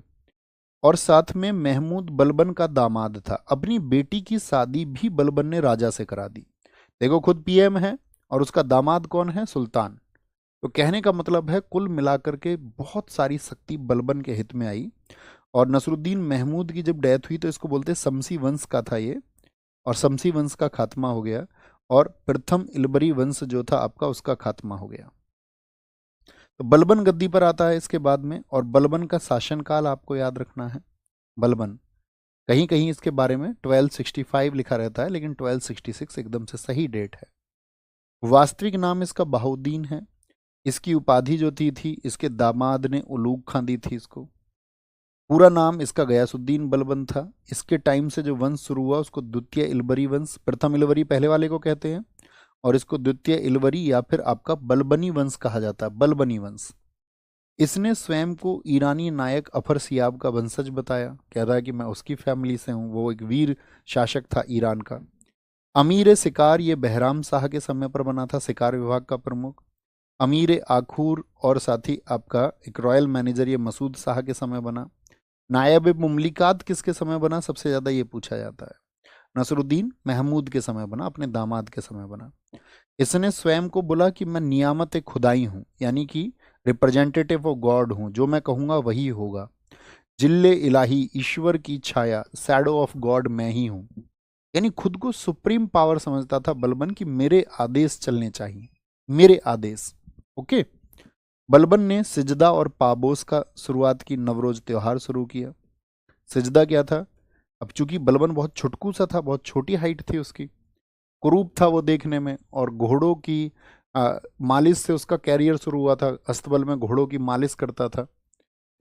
और साथ में महमूद बलबन का दामाद था। अपनी बेटी की शादी भी बलबन ने राजा से करा दी। देखो खुद पीएम है और उसका दामाद कौन है? सुल्तान। तो कहने का मतलब है कुल मिलाकर के बहुत सारी शक्ति बलबन के हित में आई। और नसरुद्दीन महमूद की जब डेथ हुई तो इसको बोलते शमसी वंश का था ये, और शमसी वंश का खात्मा हो गया, और प्रथम इलबरी वंश जो था आपका उसका खात्मा हो गया। तो बलबन गद्दी पर आता है इसके बाद में। और बलबन का शासनकाल आपको याद रखना है। बलबन कहीं कहीं इसके बारे में 1265 लिखा रहता है, लेकिन 1266 एकदम से सही डेट है। वास्तविक नाम इसका बहाउद्दीन है। इसकी उपाधि जो थी इसके दामाद ने उलूग खां दी थी इसको। पूरा नाम इसका गयासुद्दीन बलबन था। इसके टाइम से जो वंश शुरू हुआ उसको द्वितीय इलबरी वंश, प्रथम इलबरी पहले वाले को कहते हैं, और इसको द्वितीय इलबरी या फिर आपका बलबनी वंश कहा जाता है, बलबनी वंश। इसने स्वयं को ईरानी नायक अफर सियाब का वंशज बताया, कह रहा है कि मैं उसकी फैमिली से हूँ, वो एक वीर शासक था ईरान का। अमीर शिकार ये बहराम शाह के समय पर बना था, शिकार विभाग का प्रमुख। अमीर आखूर और साथी आपका एक रॉयल मैनेजर ये मसूद शाह के समय बना। नायब मुमलिकात किसके समय बना, सबसे ज्यादा ये पूछा जाता है। नसरुद्दीन महमूद के समय बना, अपने दामाद के समय बना। इसने स्वयं को बोला कि मैं नियामत खुदाई हूं, यानी कि रिप्रेजेंटेटिव ऑफ गॉड हूं, जो मैं कहूंगा वही होगा। जिल्ले इलाही, ईश्वर की छाया, शैडो ऑफ गॉड मैं ही हूं। यानी खुद को सुप्रीम पावर समझता था बलबन कि मेरे आदेश चलने चाहिए, मेरे आदेश। ओके। बलबन ने सिजदा और पाबोस का शुरुआत की, नवरोज त्योहार शुरू किया। सिजदा क्या था? अब चूंकि बलबन बहुत छुटकू सा था, बहुत छोटी हाइट थी उसकी, कुरूप था वो देखने में, और घोड़ों की मालिश से उसका कैरियर शुरू हुआ था, अस्तबल में घोड़ों की मालिश करता था।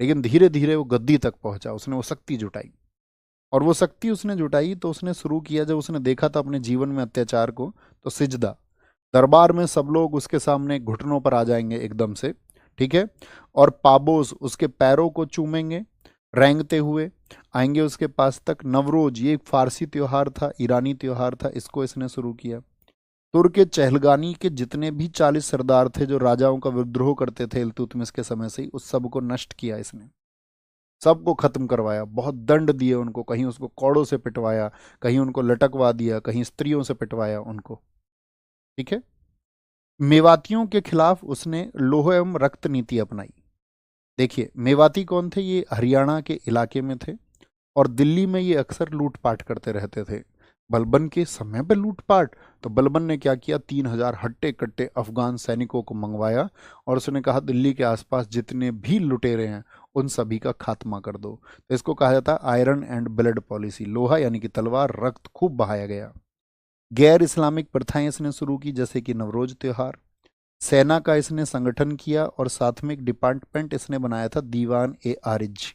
लेकिन धीरे धीरे वो गद्दी तक पहुंचा, उसने वो शक्ति जुटाई। और वो शक्ति उसने जुटाई तो उसने शुरू किया, जब उसने देखा था अपने जीवन में अत्याचार को, तो सिजदा। दरबार में सब लोग उसके सामने घुटनों पर आ जाएंगे एकदम से, ठीक है। और पाबोस उसके पैरों को चूमेंगे, रेंगते हुए आएंगे उसके पास तक। नवरोज ये एक फारसी त्योहार था, ईरानी त्योहार था, इसको इसने शुरू किया। तुर्क चहलगानी के जितने भी 40 सरदार थे जो राजाओं का विद्रोह करते थे इल्तुतमिश के समय से ही, उस सब को नष्ट किया इसने, सबको खत्म करवाया। बहुत दंड दिए उनको, कहीं उसको कौड़ों से पिटवाया, कहीं उनको लटकवा दिया, कहीं स्त्रियों से पिटवाया उनको, ठीक है। मेवातियों के खिलाफ उसने लौह एवं रक्त नीति अपनाई। देखिए मेवाती कौन थे? ये हरियाणा के इलाके में थे, और दिल्ली में ये अक्सर लूटपाट करते रहते थे। बलबन के समय पे लूटपाट, तो बलबन ने क्या किया, 3,000 हट्टे कट्टे अफगान सैनिकों को मंगवाया, और उसने कहा दिल्ली के आसपास जितने भी लुटेरे हैं उन सभी का खात्मा कर दो। तो इसको कहा जाता है आयरन एंड ब्लड पॉलिसी, लोहा यानी कि तलवार, रक्त खूब बहाया गया। गैर इस्लामिक प्रथाएं इसने शुरू की, जैसे कि नवरोज त्योहार। सेना का इसने संगठन किया, और साथ में एक डिपार्टमेंट इसने बनाया था, दीवान ए आरिज,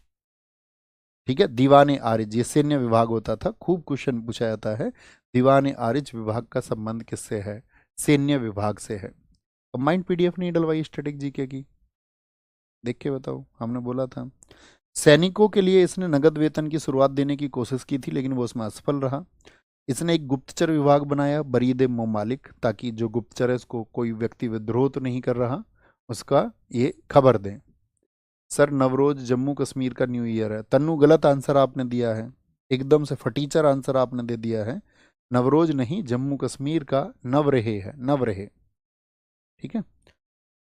ठीक है। दीवान ए आरिज ये सैन्य विभाग होता था, खूब क्वेश्चन पूछा जाता है। दीवान ए आरिज विभाग का संबंध किससे है? सैन्य विभाग से है। कंबाइंड पीडीएफ नहीं डलवाई स्टैटिक जीके की, देख के बताओ, हमने बोला था। सैनिकों के लिए इसने नगद वेतन की शुरुआत देने की कोशिश की थी, लेकिन वो उसमें असफल रहा। इसने एक गुप्तचर विभाग बनाया, बरीद ममालिक, ताकि जो गुप्तचर है उसको कोई व्यक्ति विद्रोह तो नहीं कर रहा, उसका ये खबर दें। सर नवरोज जम्मू कश्मीर का न्यू ईयर है। तन्नू गलत आंसर आपने दिया है, एकदम से फटीचर आंसर आपने दे दिया है। नवरोज नहीं, जम्मू कश्मीर का नवरेह है, नवरेह, ठीक है।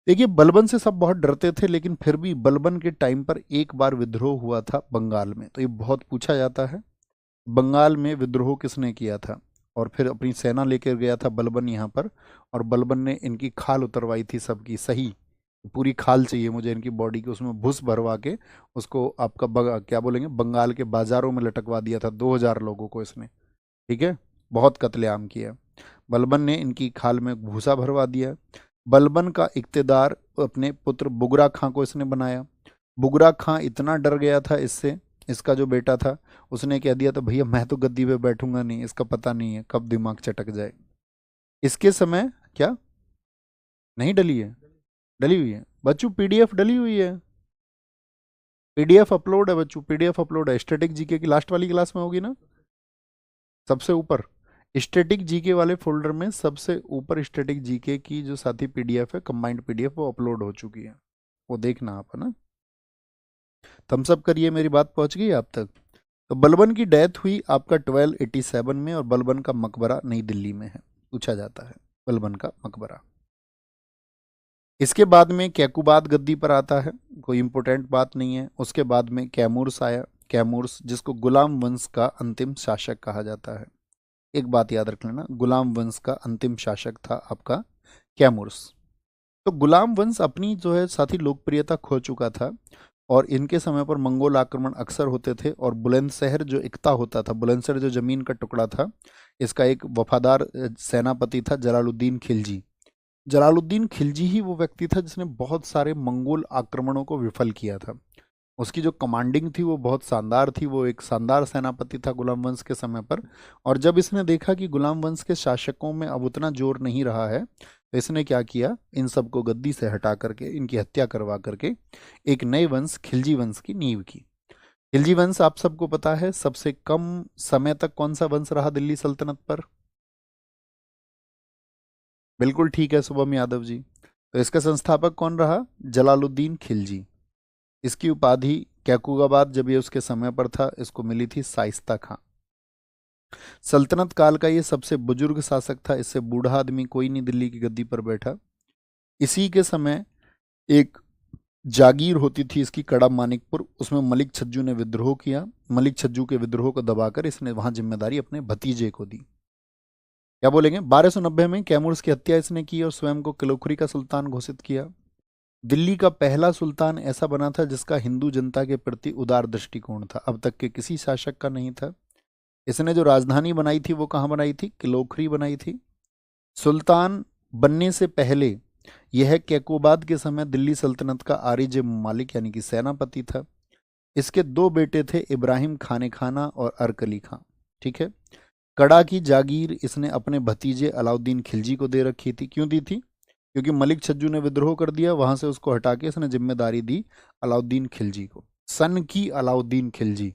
देखिए बलबन से सब बहुत डरते थे, लेकिन फिर भी बलबन के टाइम पर एक बार विद्रोह हुआ था बंगाल में, तो ये बहुत पूछा जाता है। बंगाल में विद्रोह किसने किया था? और फिर अपनी सेना लेकर गया था बलबन यहाँ पर, और बलबन ने इनकी खाल उतरवाई थी सबकी, सही पूरी खाल चाहिए मुझे इनकी बॉडी की, उसमें भूस भरवा के उसको आपका क्या बोलेंगे, बंगाल के बाजारों में लटकवा दिया था 2,000 लोगों को इसने, ठीक है। बहुत कत्लेआम किया। बलबन ने इनकी खाल में भूसा भरवा दिया। बलबन का इक्तेदार अपने पुत्र बुगरा खां को इसने बनाया। बुगरा खां इतना डर गया था इससे, इसका जो बेटा था, उसने कह दिया था भैया मैं तो गद्दी पे बैठूंगा नहीं, इसका पता नहीं है कब दिमाग चटक जाए। इसके समय क्या नहीं डली है? डली हुई है बच्चों, पीडीएफ डली हुई है, पीडीएफ अपलोड है बच्चों, पीडीएफ अपलोड है। स्टैटिक जीके की लास्ट वाली क्लास में होगी ना, सबसे ऊपर स्टैटिक जीके वाले फोल्डर में सबसे ऊपर स्टैटिक जीके की जो साथी पीडीएफ है, कंबाइंड पीडीएफ, वो अपलोड हो चुकी है, वो देखना आप, है ना। थम्स अप करिए, मेरी बात पहुंच गई आप तक। तो बलबन की डेथ हुई आपका 1287 में, और बलबन का मकबरा नई दिल्ली में है, पूछा जाता है बलबन का मकबरा। इसके बाद में कैकुबाद गद्दी पर आता है, कोई इंपोर्टेंट बात नहीं है। उसके बाद में कैमूर्स आया, कैमूर्स जिसको गुलाम वंश का अंतिम शासक कहा जाता है। एक बात याद रख लेना, गुलाम वंश का अंतिम शासक था आपका कैमूर्स। तो गुलाम वंश अपनी जो है साथी लोकप्रियता खो चुका था, और इनके समय पर मंगोल आक्रमण अक्सर होते थे, और बुलंदशहर जो इक्ता होता था, बुलंदशहर जो जमीन का टुकड़ा था, इसका एक वफादार सेनापति था जलालुद्दीन खिलजी। जलालुद्दीन खिलजी ही वो व्यक्ति था जिसने बहुत सारे मंगोल आक्रमणों को विफल किया था। उसकी जो कमांडिंग थी वो बहुत शानदार थी, वो एक शानदार सेनापति था गुलाम वंश के समय पर। और जब इसने देखा कि गुलाम वंश के शासकों में अब उतना जोर नहीं रहा है, तो इसने क्या किया, इन सबको गद्दी से हटा करके इनकी हत्या करवा करके एक नए वंश खिलजी वंश की नींव की। खिलजी वंश आप सबको पता है सबसे कम समय तक कौन सा वंश रहा दिल्ली सल्तनत पर? बिल्कुल ठीक है शुभम यादव जी। तो इसका संस्थापक कौन रहा? जलालुद्दीन खिलजी। इसकी उपाधि कैकुबाबाद, जब ये उसके समय पर था, इसको मिली थी शाइस्ता खां। सल्तनत काल का ये सबसे बुजुर्ग शासक था, इससे बूढ़ा आदमी कोई नहीं दिल्ली की गद्दी पर बैठा। इसी के समय एक जागीर होती थी इसकी कड़ा मानिकपुर, उसमें मलिक छज्जू ने विद्रोह किया। मलिक छज्जू के विद्रोह को दबाकर इसने वहां जिम्मेदारी अपने भतीजे को दी। क्या बोलेंगे? 1290 में कैमूर्स की हत्या इसने की और स्वयं को किलोखुरी का सुल्तान घोषित किया। दिल्ली का पहला सुल्तान ऐसा बना था जिसका हिंदू जनता के प्रति उदार दृष्टिकोण था, अब तक के किसी शासक का नहीं था। इसने जो राजधानी बनाई थी वो कहाँ बनाई थी? किलोखुरी बनाई थी। सुल्तान बनने से पहले यह कैकोबाद के समय दिल्ली सल्तनत का आरिज मालिक यानी कि सेनापति था। इसके दो बेटे थे, इब्राहिम खाने खाना और अरकली खां। ठीक है। कड़ा की जागीर इसने अपने भतीजे अलाउद्दीन खिलजी को दे रखी थी। क्यों दी थी? क्योंकि मलिक छज्जू ने विद्रोह कर दिया, वहां से उसको हटा के इसने जिम्मेदारी दी अलाउद्दीन खिलजी को। सन की अलाउद्दीन खिलजी,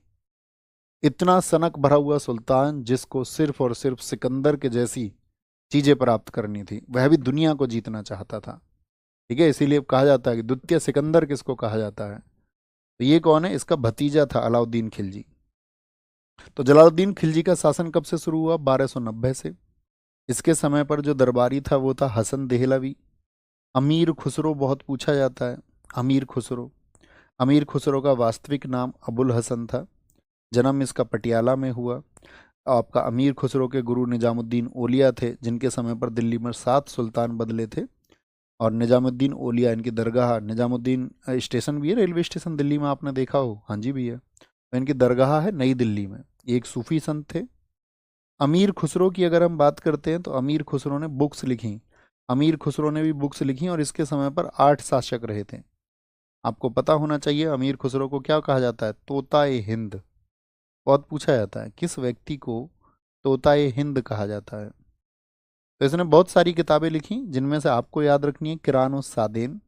इतना सनक भरा हुआ सुल्तान जिसको सिर्फ और सिर्फ सिकंदर के जैसी चीजें प्राप्त करनी थी, वह भी दुनिया को जीतना चाहता था। ठीक है, इसीलिए कहा जाता है कि द्वितीय सिकंदर किसको कहा जाता है। तो ये कौन है? इसका भतीजा था अलाउद्दीन खिलजी। तो जलालुद्दीन खिलजी का शासन कब से शुरू हुआ? 1290 से। इसके समय पर जो दरबारी था वो था हसन देहलवी। अमीर खुसरो बहुत पूछा जाता है। अमीर खुसरो, अमीर खुसरो का वास्तविक नाम अबुल हसन था। जन्म इसका पटियाला में हुआ। आपका अमीर खुसरो के गुरु निजामुद्दीन ओलिया थे, जिनके समय पर दिल्ली में 7 सुल्तान बदले थे। और निजामुद्दीन ओलिया इनकी दरगाह, निजामुद्दीन स्टेशन भी है रेलवे स्टेशन दिल्ली में, आपने देखा हो? हाँ जी भैया। तो इनकी दरगाह है नई दिल्ली में। ये एक सूफी संत थे। अमीर खुसरो की अगर हम बात करते हैं तो अमीर खुसरो ने बुक्स लिखी। अमीर खुसरो ने भी बुक्स लिखी और इसके समय पर 8 शासक रहे थे। आपको पता होना चाहिए अमीर खुसरो को क्या कहा जाता है? तोताए हिंद। बहुत पूछा जाता है किस व्यक्ति को तोताए हिंद कहा जाता है। तो इसने बहुत सारी किताबें लिखी, जिनमें से आपको याद रखनी है किरान सादेन,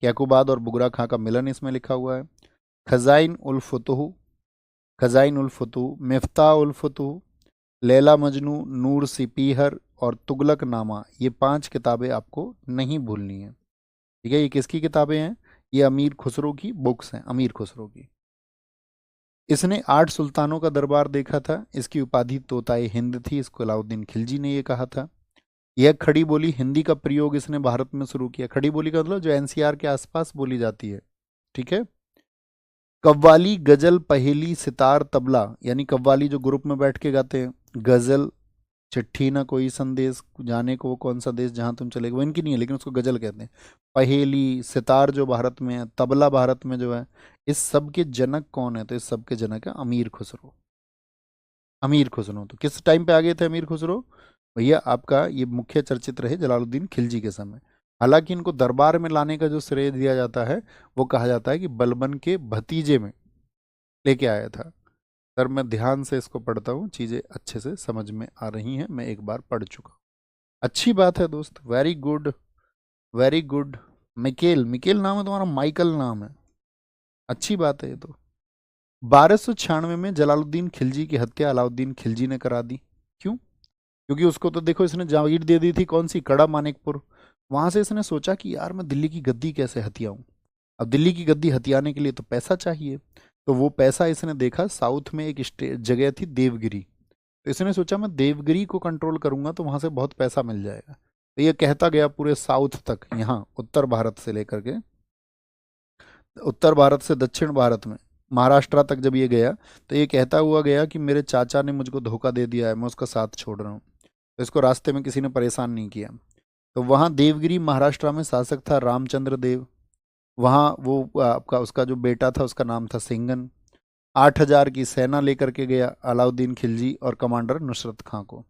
याकूबाद और बुगरा खां का मिलन इसमें लिखा हुआ है। खजाइन उल फुतूह, खजाइन उल फुतूह, मिफ्ता उल फुतूह, लैला मजनू, नूर सिपीहर और तुगलक नामा, ये 5 किताबें आपको नहीं भूलनी है। ठीक है, ये किसकी किताबें हैं? ये अमीर खुसरो की बुक्स हैं, अमीर खुसरो की। इसने 8 सुल्तानों का दरबार देखा था। इसकी उपाधि तोताए हिंद थी, इसको अलाउद्दीन खिलजी ने ये कहा था। यह खड़ी बोली हिंदी का प्रयोग इसने भारत में शुरू किया। खड़ी बोली का मतलब जो एनसीआर के आसपास बोली जाती है। ठीक है। कव्वाली, गजल, पहेली, सितार, तबला, यानी कव्वाली जो ग्रुप में बैठ के गाते हैं, गजल, चिट्ठी ना कोई संदेश जाने को वो कौन सा देश जहां तुम चले गए, वो इनकी नहीं है लेकिन उसको गजल कहते हैं। पहेली, सितार जो भारत में है, तबला भारत में जो है, इस सब के जनक कौन है? तो इस सब के जनक है अमीर खुसरो। अमीर खुसरो तो किस टाइम पे आ गए थे अमीर खुसरो? भैया आपका ये मुख्य चर्चित रहे जलालुद्दीन खिलजी के समय। हालांकि इनको दरबार में लाने का जो श्रेय दिया जाता है वो कहा जाता है कि बलबन के भतीजे में लेके आया था। सर मैं ध्यान से इसको पढ़ता हूँ, चीज़ें अच्छे से समझ में आ रही हैं, मैं एक बार पढ़ चुका हूँ। अच्छी बात है दोस्त, very good, very good. Mikel, Mikel नाम है तुम्हारा? माइकल नाम है? अच्छी बात है ये तो। 1296 में जलालुद्दीन खिलजी की हत्या अलाउद्दीन खिलजी ने करा दी। क्यों? क्योंकि उसको तो देखो इसने जागीर दे दी थी कौन सी? कड़ा मानिकपुर। वहां से इसने सोचा कि यार मैं दिल्ली की गद्दी कैसे हथियाऊं। अब दिल्ली की गद्दी हथियाने के लिए तो पैसा चाहिए। तो वो पैसा इसने देखा साउथ में एक जगह थी देवगिरी। तो इसने सोचा मैं देवगिरी को कंट्रोल करूंगा तो वहां से बहुत पैसा मिल जाएगा। तो ये कहता गया पूरे साउथ तक, यहाँ उत्तर भारत से लेकर के, उत्तर भारत से दक्षिण भारत में महाराष्ट्र तक जब ये गया तो ये कहता हुआ गया कि मेरे चाचा ने मुझको धोखा दे दिया है, मैं उसका साथ छोड़ रहा हूँ। तो इसको रास्ते में किसी ने परेशान नहीं किया। तो वहाँ देवगिरी महाराष्ट्र में शासक था रामचंद्र देव। वहाँ वो आपका उसका जो बेटा था उसका नाम था सिंगन। 8,000 की सेना लेकर के गया अलाउद्दीन खिलजी और कमांडर नुसरत खां को,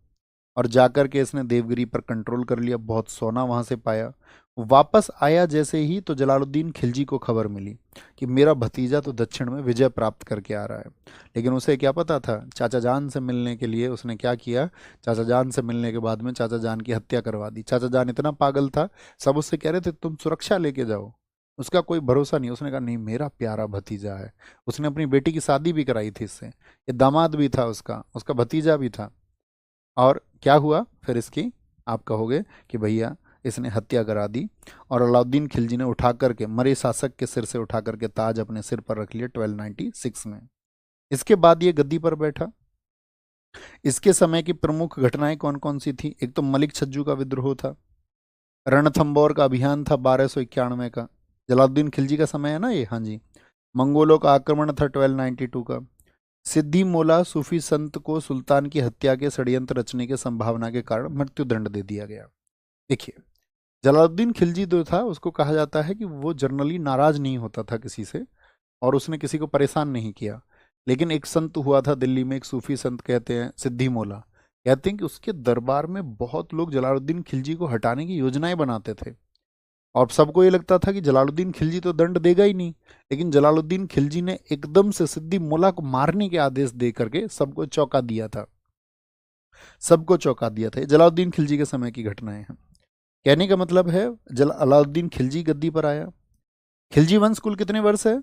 और जाकर के इसने देवगिरी पर कंट्रोल कर लिया। बहुत सोना वहां से पाया। वापस आया जैसे ही तो जलालुद्दीन खिलजी को खबर मिली कि मेरा भतीजा तो दक्षिण में विजय प्राप्त करके आ रहा है। लेकिन उसे क्या पता था? चाचा जान से मिलने के लिए उसने क्या किया? चाचा जान से मिलने के बाद में चाचा जान की हत्या करवा दी। चाचा जान इतना पागल था, सब उससे कह रहे थे तुम सुरक्षा लेके जाओ, उसका कोई भरोसा नहीं। उसने कहा नहीं, मेरा प्यारा भतीजा है। उसने अपनी बेटी की शादी भी कराई थी इससे। ये दामाद भी था उसका, उसका भतीजा भी था। और क्या हुआ फिर इसकी? आप कहोगे कि भैया इसने हत्या करा दी, और अलाउद्दीन खिलजी ने उठा करके मरे शासक के सिर से उठा करके ताज अपने सिर पर रख लिया 1296 में। इसके बाद ये गद्दी पर बैठा। इसके समय की प्रमुख घटनाएं कौन कौन सी थी? एक तो मलिक छज्जू का विद्रोह था, रणथंबोर का अभियान था 1291 का, जलालुद्दीन खिलजी का समय है ना ये, हाँ जी। मंगोलों का आक्रमण था 1292 का। सिद्दी मोला सूफी संत को सुल्तान की हत्या के षड्यंत्र रचने की संभावना के कारण मृत्युदंड दे दिया गया। देखिए, जलालुद्दीन खिलजी जो था उसको कहा जाता है कि वो जनरली नाराज नहीं होता था किसी से, और उसने किसी को परेशान नहीं किया। लेकिन एक संत हुआ था दिल्ली में, एक सूफी संत कहते हैं सिद्दी मोला, कहते हैं कि उसके दरबार में बहुत लोग जलालुद्दीन खिलजी को हटाने की योजनाएं बनाते थे, और सबको ये लगता था कि जलालुद्दीन खिलजी तो दंड देगा ही नहीं। लेकिन जलालुद्दीन खिलजी ने एकदम से सिद्दी मोला को मारने के आदेश दे करके सबको चौंका दिया था, सबको चौंका दिया था। ये जलालुद्दीन खिलजी के समय की घटनाएं हैं। कहने का मतलब है अलाउद्दीन खिलजी गद्दी पर आया। खिलजी वंश कुल कितने वर्ष है?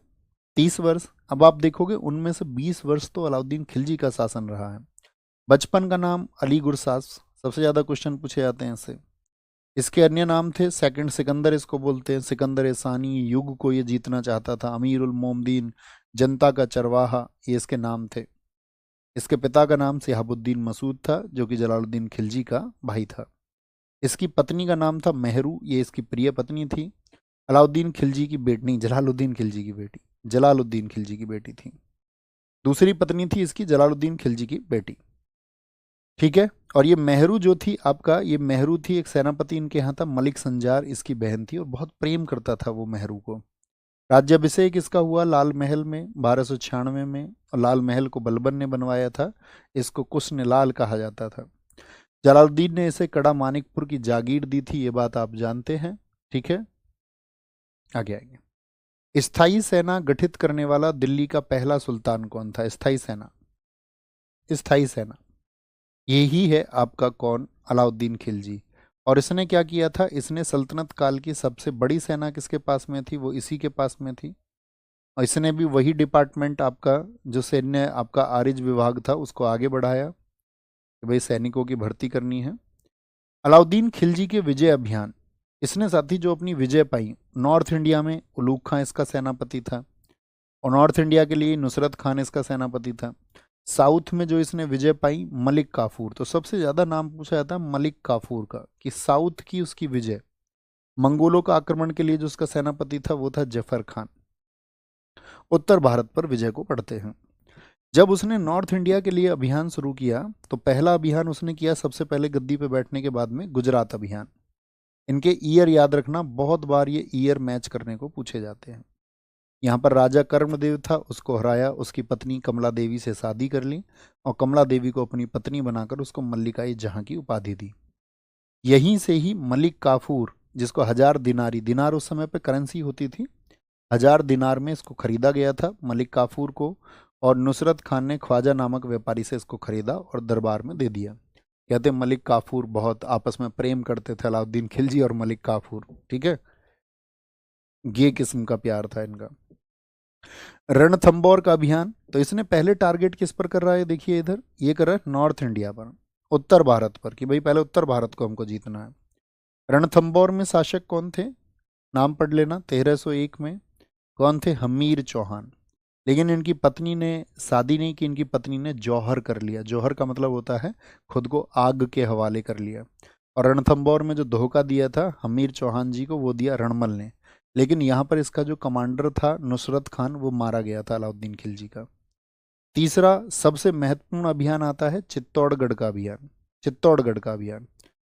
30 वर्ष। अब आप देखोगे उनमें से 20 वर्ष तो अलाउद्दीन खिलजी का शासन रहा है। बचपन का नाम अली गुरसास, सबसे ज्यादा क्वेश्चन पूछे जाते हैं इससे। इसके अन्य नाम थे सेकंड सिकंदर, इसको बोलते हैं सिकंदर सानी, युग को ये जीतना चाहता था, अमीर उल मोमदीन, जनता का चरवाहा, ये इसके नाम थे। इसके पिता का नाम सिहाबुद्दीन मसूद था, जो कि जलालुद्दीन खिलजी का भाई था। इसकी पत्नी का नाम था मेहरू, ये इसकी प्रिय पत्नी थी। अलाउद्दीन खिलजी की बेटी, नहीं, जलालुद्दीन खिलजी की बेटी, जलालुद्दीन खिलजी की बेटी थी। दूसरी पत्नी थी इसकी जलालुद्दीन खिलजी की बेटी, ठीक है। और ये मेहरू जो थी आपका, ये मेहरू थी एक सेनापति इनके यहाँ था, मलिक संजार इसकी बहन थी, और बहुत प्रेम करता था वो मेहरू को। राज्याभिषेक इसका हुआ लाल महल में 1296 में, और लाल महल को बलबन ने बनवाया था। इसको कुशन लाल कहा जाता था। जलालुद्दीन ने इसे कड़ा मानिकपुर की जागीर दी थी, ये बात आप जानते हैं, ठीक है। आगे आएंगे। स्थायी सेना गठित करने वाला दिल्ली का पहला सुल्तान कौन था? स्थायी सेना, स्थायी सेना यही है आपका कौन? अलाउद्दीन खिलजी। और इसने क्या किया था? इसने सल्तनत काल की सबसे बड़ी सेना किसके पास में थी? वो इसी के पास में थी। और इसने भी वही डिपार्टमेंट आपका, जो सैन्य आपका आरिज विभाग था, उसको आगे बढ़ाया कि भाई सैनिकों की भर्ती करनी है। अलाउद्दीन खिलजी के विजय अभियान, इसने साथी जो अपनी विजय पाई नॉर्थ इंडिया में, उलूग खां इसका सेनापति था, और नॉर्थ इंडिया के लिए नुसरत खान इसका सेनापति था। साउथ में जो इसने विजय पाई मलिक काफूर, तो सबसे ज्यादा नाम पूछा जाता है मलिक काफूर का, कि साउथ की उसकी विजय। मंगोलों का आक्रमण के लिए जो उसका सेनापति था वो था जफर खान। उत्तर भारत पर विजय को पढ़ते हैं। जब उसने नॉर्थ इंडिया के लिए अभियान शुरू किया, तो पहला अभियान उसने किया सबसे पहले गद्दी पे बैठने के बाद में गुजरात अभियान। इनके ईयर याद रखना, बहुत बार ये ईयर मैच करने को पूछे जाते हैं। यहाँ पर राजा कर्मदेव था, उसको हराया, उसकी पत्नी कमला देवी से शादी कर ली, और कमला देवी को अपनी पत्नी बनाकर उसको मल्लिकाई जहां की उपाधि दी। यहीं से ही मलिक काफूर, जिसको 1000 दिनारी, दिनार उस समय पे करेंसी होती थी, 1000 दिनार में इसको खरीदा गया था मलिक काफूर को, और नुसरत खान ने ख्वाजा नामक व्यापारी से इसको खरीदा और दरबार में दे दिया। कहते मलिक काफूर बहुत आपस में प्रेम करते थे, अलाउद्दीन खिलजी और मलिक काफूर, ठीक है। ये किस्म का प्यार था इनका। रणथंबोर का अभियान, तो इसने पहले टारगेट किस पर कर रहा है? देखिए इधर ये कर रहा है नॉर्थ इंडिया पर, उत्तर भारत पर, कि भाई पहले उत्तर भारत को हमको जीतना है। रणथंबोर में शासक कौन थे? नाम पढ़ लेना। 1301 में कौन थे? हमीर चौहान। लेकिन इनकी पत्नी ने शादी नहीं की, इनकी पत्नी ने जौहर कर लिया। जौहर का मतलब होता है खुद को आग के हवाले कर लिया। और रणथंबोर में जो धोखा दिया था हमीर चौहान जी को, वो दिया रणमल ने। लेकिन यहाँ पर इसका जो कमांडर था नुसरत खान, वो मारा गया था अलाउद्दीन खिलजी का। तीसरा सबसे महत्वपूर्ण अभियान आता है चित्तौड़गढ़ का अभियान। चित्तौड़गढ़ का अभियान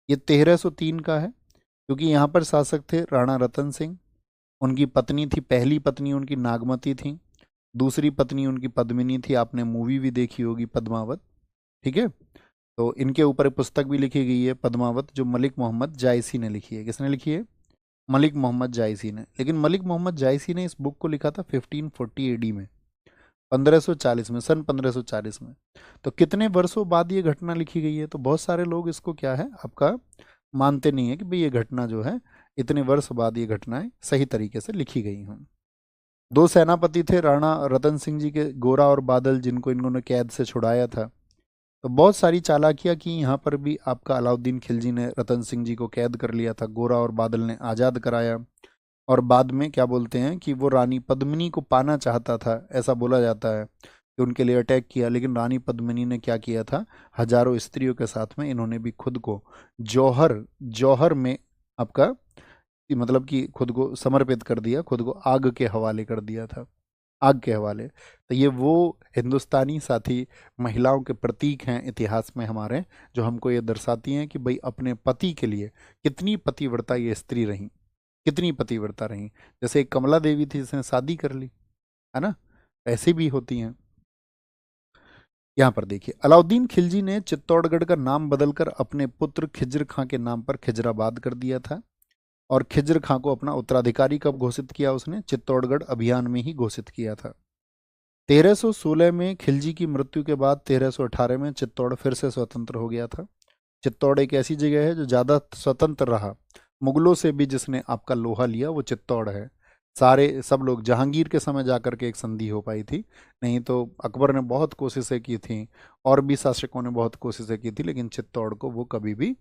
ये 1303 का है, क्योंकि यहाँ पर शासक थे राणा रतन सिंह। उनकी पत्नी थी, पहली पत्नी उनकी नागमती थी, दूसरी पत्नी उनकी पद्मिनी थी। आपने मूवी भी देखी होगी पद्मावत, ठीक है। तो इनके ऊपर पुस्तक भी लिखी गई है पद्मावत, जो मलिक मोहम्मद जायसी ने लिखी है। किसने लिखी है? मलिक मोहम्मद जायसी ने। लेकिन मलिक मोहम्मद जायसी ने इस बुक को लिखा था 1540 AD में, 1540 में, सन 1540 में। तो कितने वर्षों बाद ये घटना लिखी गई है? तो बहुत सारे लोग इसको क्या है आपका मानते नहीं है कि भाई ये घटना जो है इतने वर्ष बाद ये घटनाएं सही तरीके से लिखी गई हों। दो सेनापति थे राणा रतन सिंह जी के, गोरा और बादल, जिनको इन्होंने कैद से छुड़ाया था। तो बहुत सारी चालाकियाँ की यहाँ पर भी। आपका अलाउद्दीन खिलजी ने रतन सिंह जी को कैद कर लिया था, गोरा और बादल ने आज़ाद कराया, और बाद में क्या बोलते हैं कि वो रानी पद्मिनी को पाना चाहता था, ऐसा बोला जाता है कि उनके लिए अटैक किया, लेकिन रानी पद्मिनी ने क्या किया था, हजारों स्त्रियों के साथ में इन्होंने भी खुद को जौहर जौहर में आपका कि मतलब कि खुद को समर्पित कर दिया, खुद को आग के हवाले कर दिया था, आग के हवाले। तो ये वो हिंदुस्तानी साथी महिलाओं के प्रतीक हैं इतिहास में हमारे, जो हमको ये दर्शाती हैं कि भाई अपने पति के लिए कितनी पतिव्रता ये स्त्री रहीं, कितनी पतिव्रता रहीं। जैसे एक कमला देवी थी जिसने शादी कर ली, है ना, ऐसी भी होती हैं। यहाँ पर देखिए, अलाउद्दीन खिलजी ने चित्तौड़गढ़ का नाम बदलकर अपने पुत्र खिज्र खां के नाम पर खिजराबाद कर दिया था, और खिज्र खां को अपना उत्तराधिकारी कब घोषित किया उसने, चित्तौड़गढ़ अभियान में ही घोषित किया था। 1316 में खिलजी की मृत्यु के बाद 1318 में चित्तौड़ फिर से स्वतंत्र हो गया था। चित्तौड़ एक ऐसी जगह है जो ज़्यादा स्वतंत्र रहा, मुगलों से भी जिसने आपका लोहा लिया वो चित्तौड़ है। सारे सब लोग, जहांगीर के समय जाकर के एक संधि हो पाई थी, नहीं तो अकबर ने बहुत कोशिशें की थी, और भी शासकों ने बहुत कोशिशें की थी, लेकिन चित्तौड़ को वो कभी भी,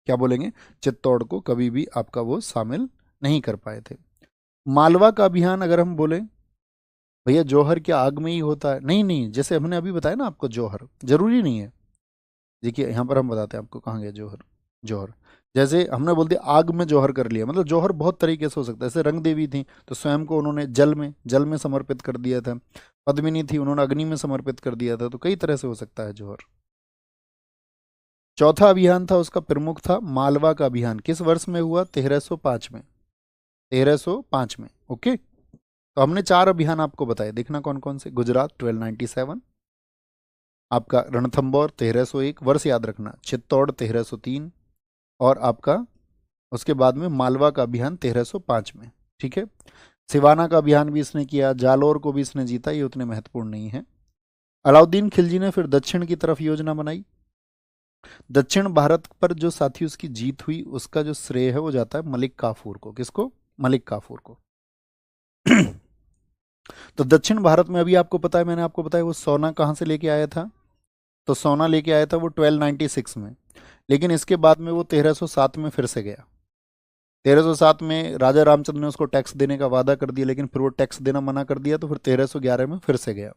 क्या बोलेंगे, चित्तौड़ को कभी भी आपका वो शामिल नहीं कर पाए थे। मालवा का अभियान अगर हम बोले, भैया जौहर क्या आग में ही होता है? नहीं नहीं, जैसे हमने अभी बताया ना आपको, जौहर जरूरी नहीं है। देखिए यहाँ पर हम बताते हैं आपको कहाँ गया जौहर। जौहर जैसे हमने बोल दिया आग में जौहर कर लिया, मतलब जौहर बहुत तरीके से हो सकता है। जैसे रंग देवी थी तो स्वयं को उन्होंने जल में समर्पित कर दिया था। पद्मिनी थी, उन्होंने अग्नि में समर्पित कर दिया था। तो कई तरह से हो सकता है जौहर। चौथा अभियान था उसका प्रमुख था मालवा का अभियान। किस वर्ष में हुआ? 1305 में। 1305 में। ओके, तो हमने 4 अभियान आपको बताए, देखना कौन कौन से। गुजरात 1297, आपका रणथंबोर 1301, वर्ष याद रखना, चित्तौड़ 1303, और आपका उसके बाद में मालवा का अभियान 1305 में। ठीक है, सिवाना का अभियान भी इसने किया, जालोर को भी इसने जीता, ये उतने महत्वपूर्ण नहीं है। अलाउद्दीन खिलजी ने फिर दक्षिण की तरफ योजना बनाई। दक्षिण भारत पर जो साथी उसकी जीत हुई, उसका जो श्रेय है वो जाता है मलिक काफूर को। किसको? मलिक काफूर को। तो दक्षिण भारत में अभी आपको पता है, मैंने आपको बताया वो सोना कहाँ से लेके आया था, तो सोना लेके आया था वो 1296 में, लेकिन इसके बाद में वो 1307 में फिर से गया। 1307 में राजा रामचंद्र ने उसको टैक्स देने का वादा कर दिया, लेकिन फिर वो टैक्स देना मना कर दिया, तो फिर 1311 में फिर से गया।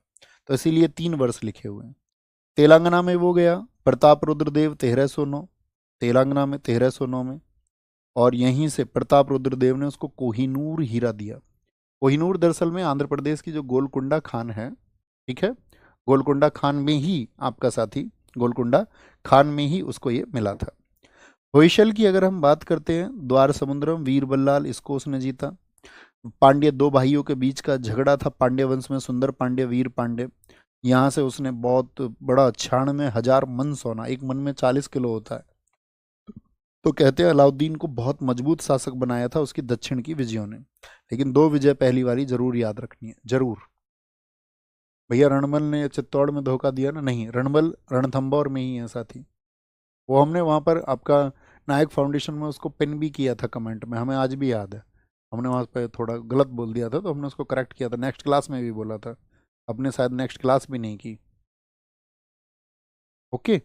तो इसीलिए 3 वर्ष लिखे हुए हैं। तेलंगाना में वो गया, प्रताप रुद्रदेव 1309, तेलंगाना में 1309 में, और यहीं से प्रताप रुद्रदेव ने उसको कोहिनूर हीरा दिया। कोहिनूर दरअसल में आंध्र प्रदेश की जो गोलकुंडा खान है, ठीक है, गोलकुंडा खान में ही आपका साथी, गोलकुंडा खान में ही उसको ये मिला था। होयसल की अगर हम बात करते हैं, द्वार समुद्रम, वीर बल्लाल, इसको उसने जीता। पांड्य 2 भाइयों के बीच का झगड़ा था, पांड्य वंश में सुंदर पांड्य, वीर पांड्य, यहाँ से उसने बहुत बड़ा 96,000 मन सोना, एक मन में 40 किलो होता है, तो कहते हैं अलाउद्दीन को बहुत मजबूत शासक बनाया था उसकी दक्षिण की विजयों ने। लेकिन 2 विजय पहली बारी जरूर याद रखनी है, जरूर। भैया रणमल ने चित्तौड़ में धोखा दिया ना? नहीं, रणमल रणथंबोर में ही है साथी। वो हमने वहाँ पर आपका नायक फाउंडेशन में उसको पिन भी किया था कमेंट में, हमें आज भी याद है। हमने वहाँ पे थोड़ा गलत बोल दिया था, तो हमने उसको करेक्ट किया था, नेक्स्ट क्लास में भी बोला था, अपने शायद नेक्स्ट क्लास भी नहीं की। ओके,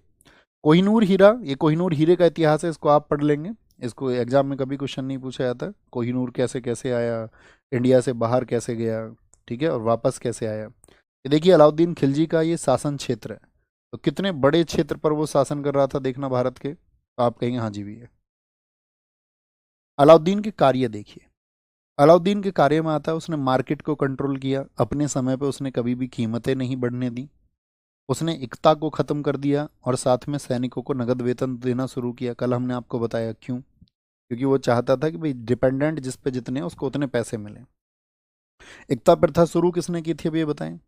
कोहिनूर हीरा, ये कोहिनूर हीरे का इतिहास है, इसको आप पढ़ लेंगे, इसको एग्जाम में कभी क्वेश्चन नहीं पूछा जाता। कोहिनूर कैसे कैसे आया, इंडिया से बाहर कैसे गया, ठीक है, और वापस कैसे आया। ये देखिए अलाउद्दीन खिलजी का ये शासन क्षेत्र है, तो कितने बड़े क्षेत्र पर वो शासन कर रहा था देखना भारत के, तो आप कहेंगे हाँ जी भी है। अलाउद्दीन के कार्य देखिए, अलाउद्दीन के कार्य में आता है उसने मार्केट को कंट्रोल किया, अपने समय पे उसने कभी भी कीमतें नहीं बढ़ने दी, उसने एकता को खत्म कर दिया, और साथ में सैनिकों को नगद वेतन देना शुरू किया। कल हमने आपको बताया क्यों, क्योंकि वो चाहता था कि भाई डिपेंडेंट जिस पे जितने हैं उसको उतने पैसे मिले। एकता प्रथा शुरू किसने की थी अब ये बताएं?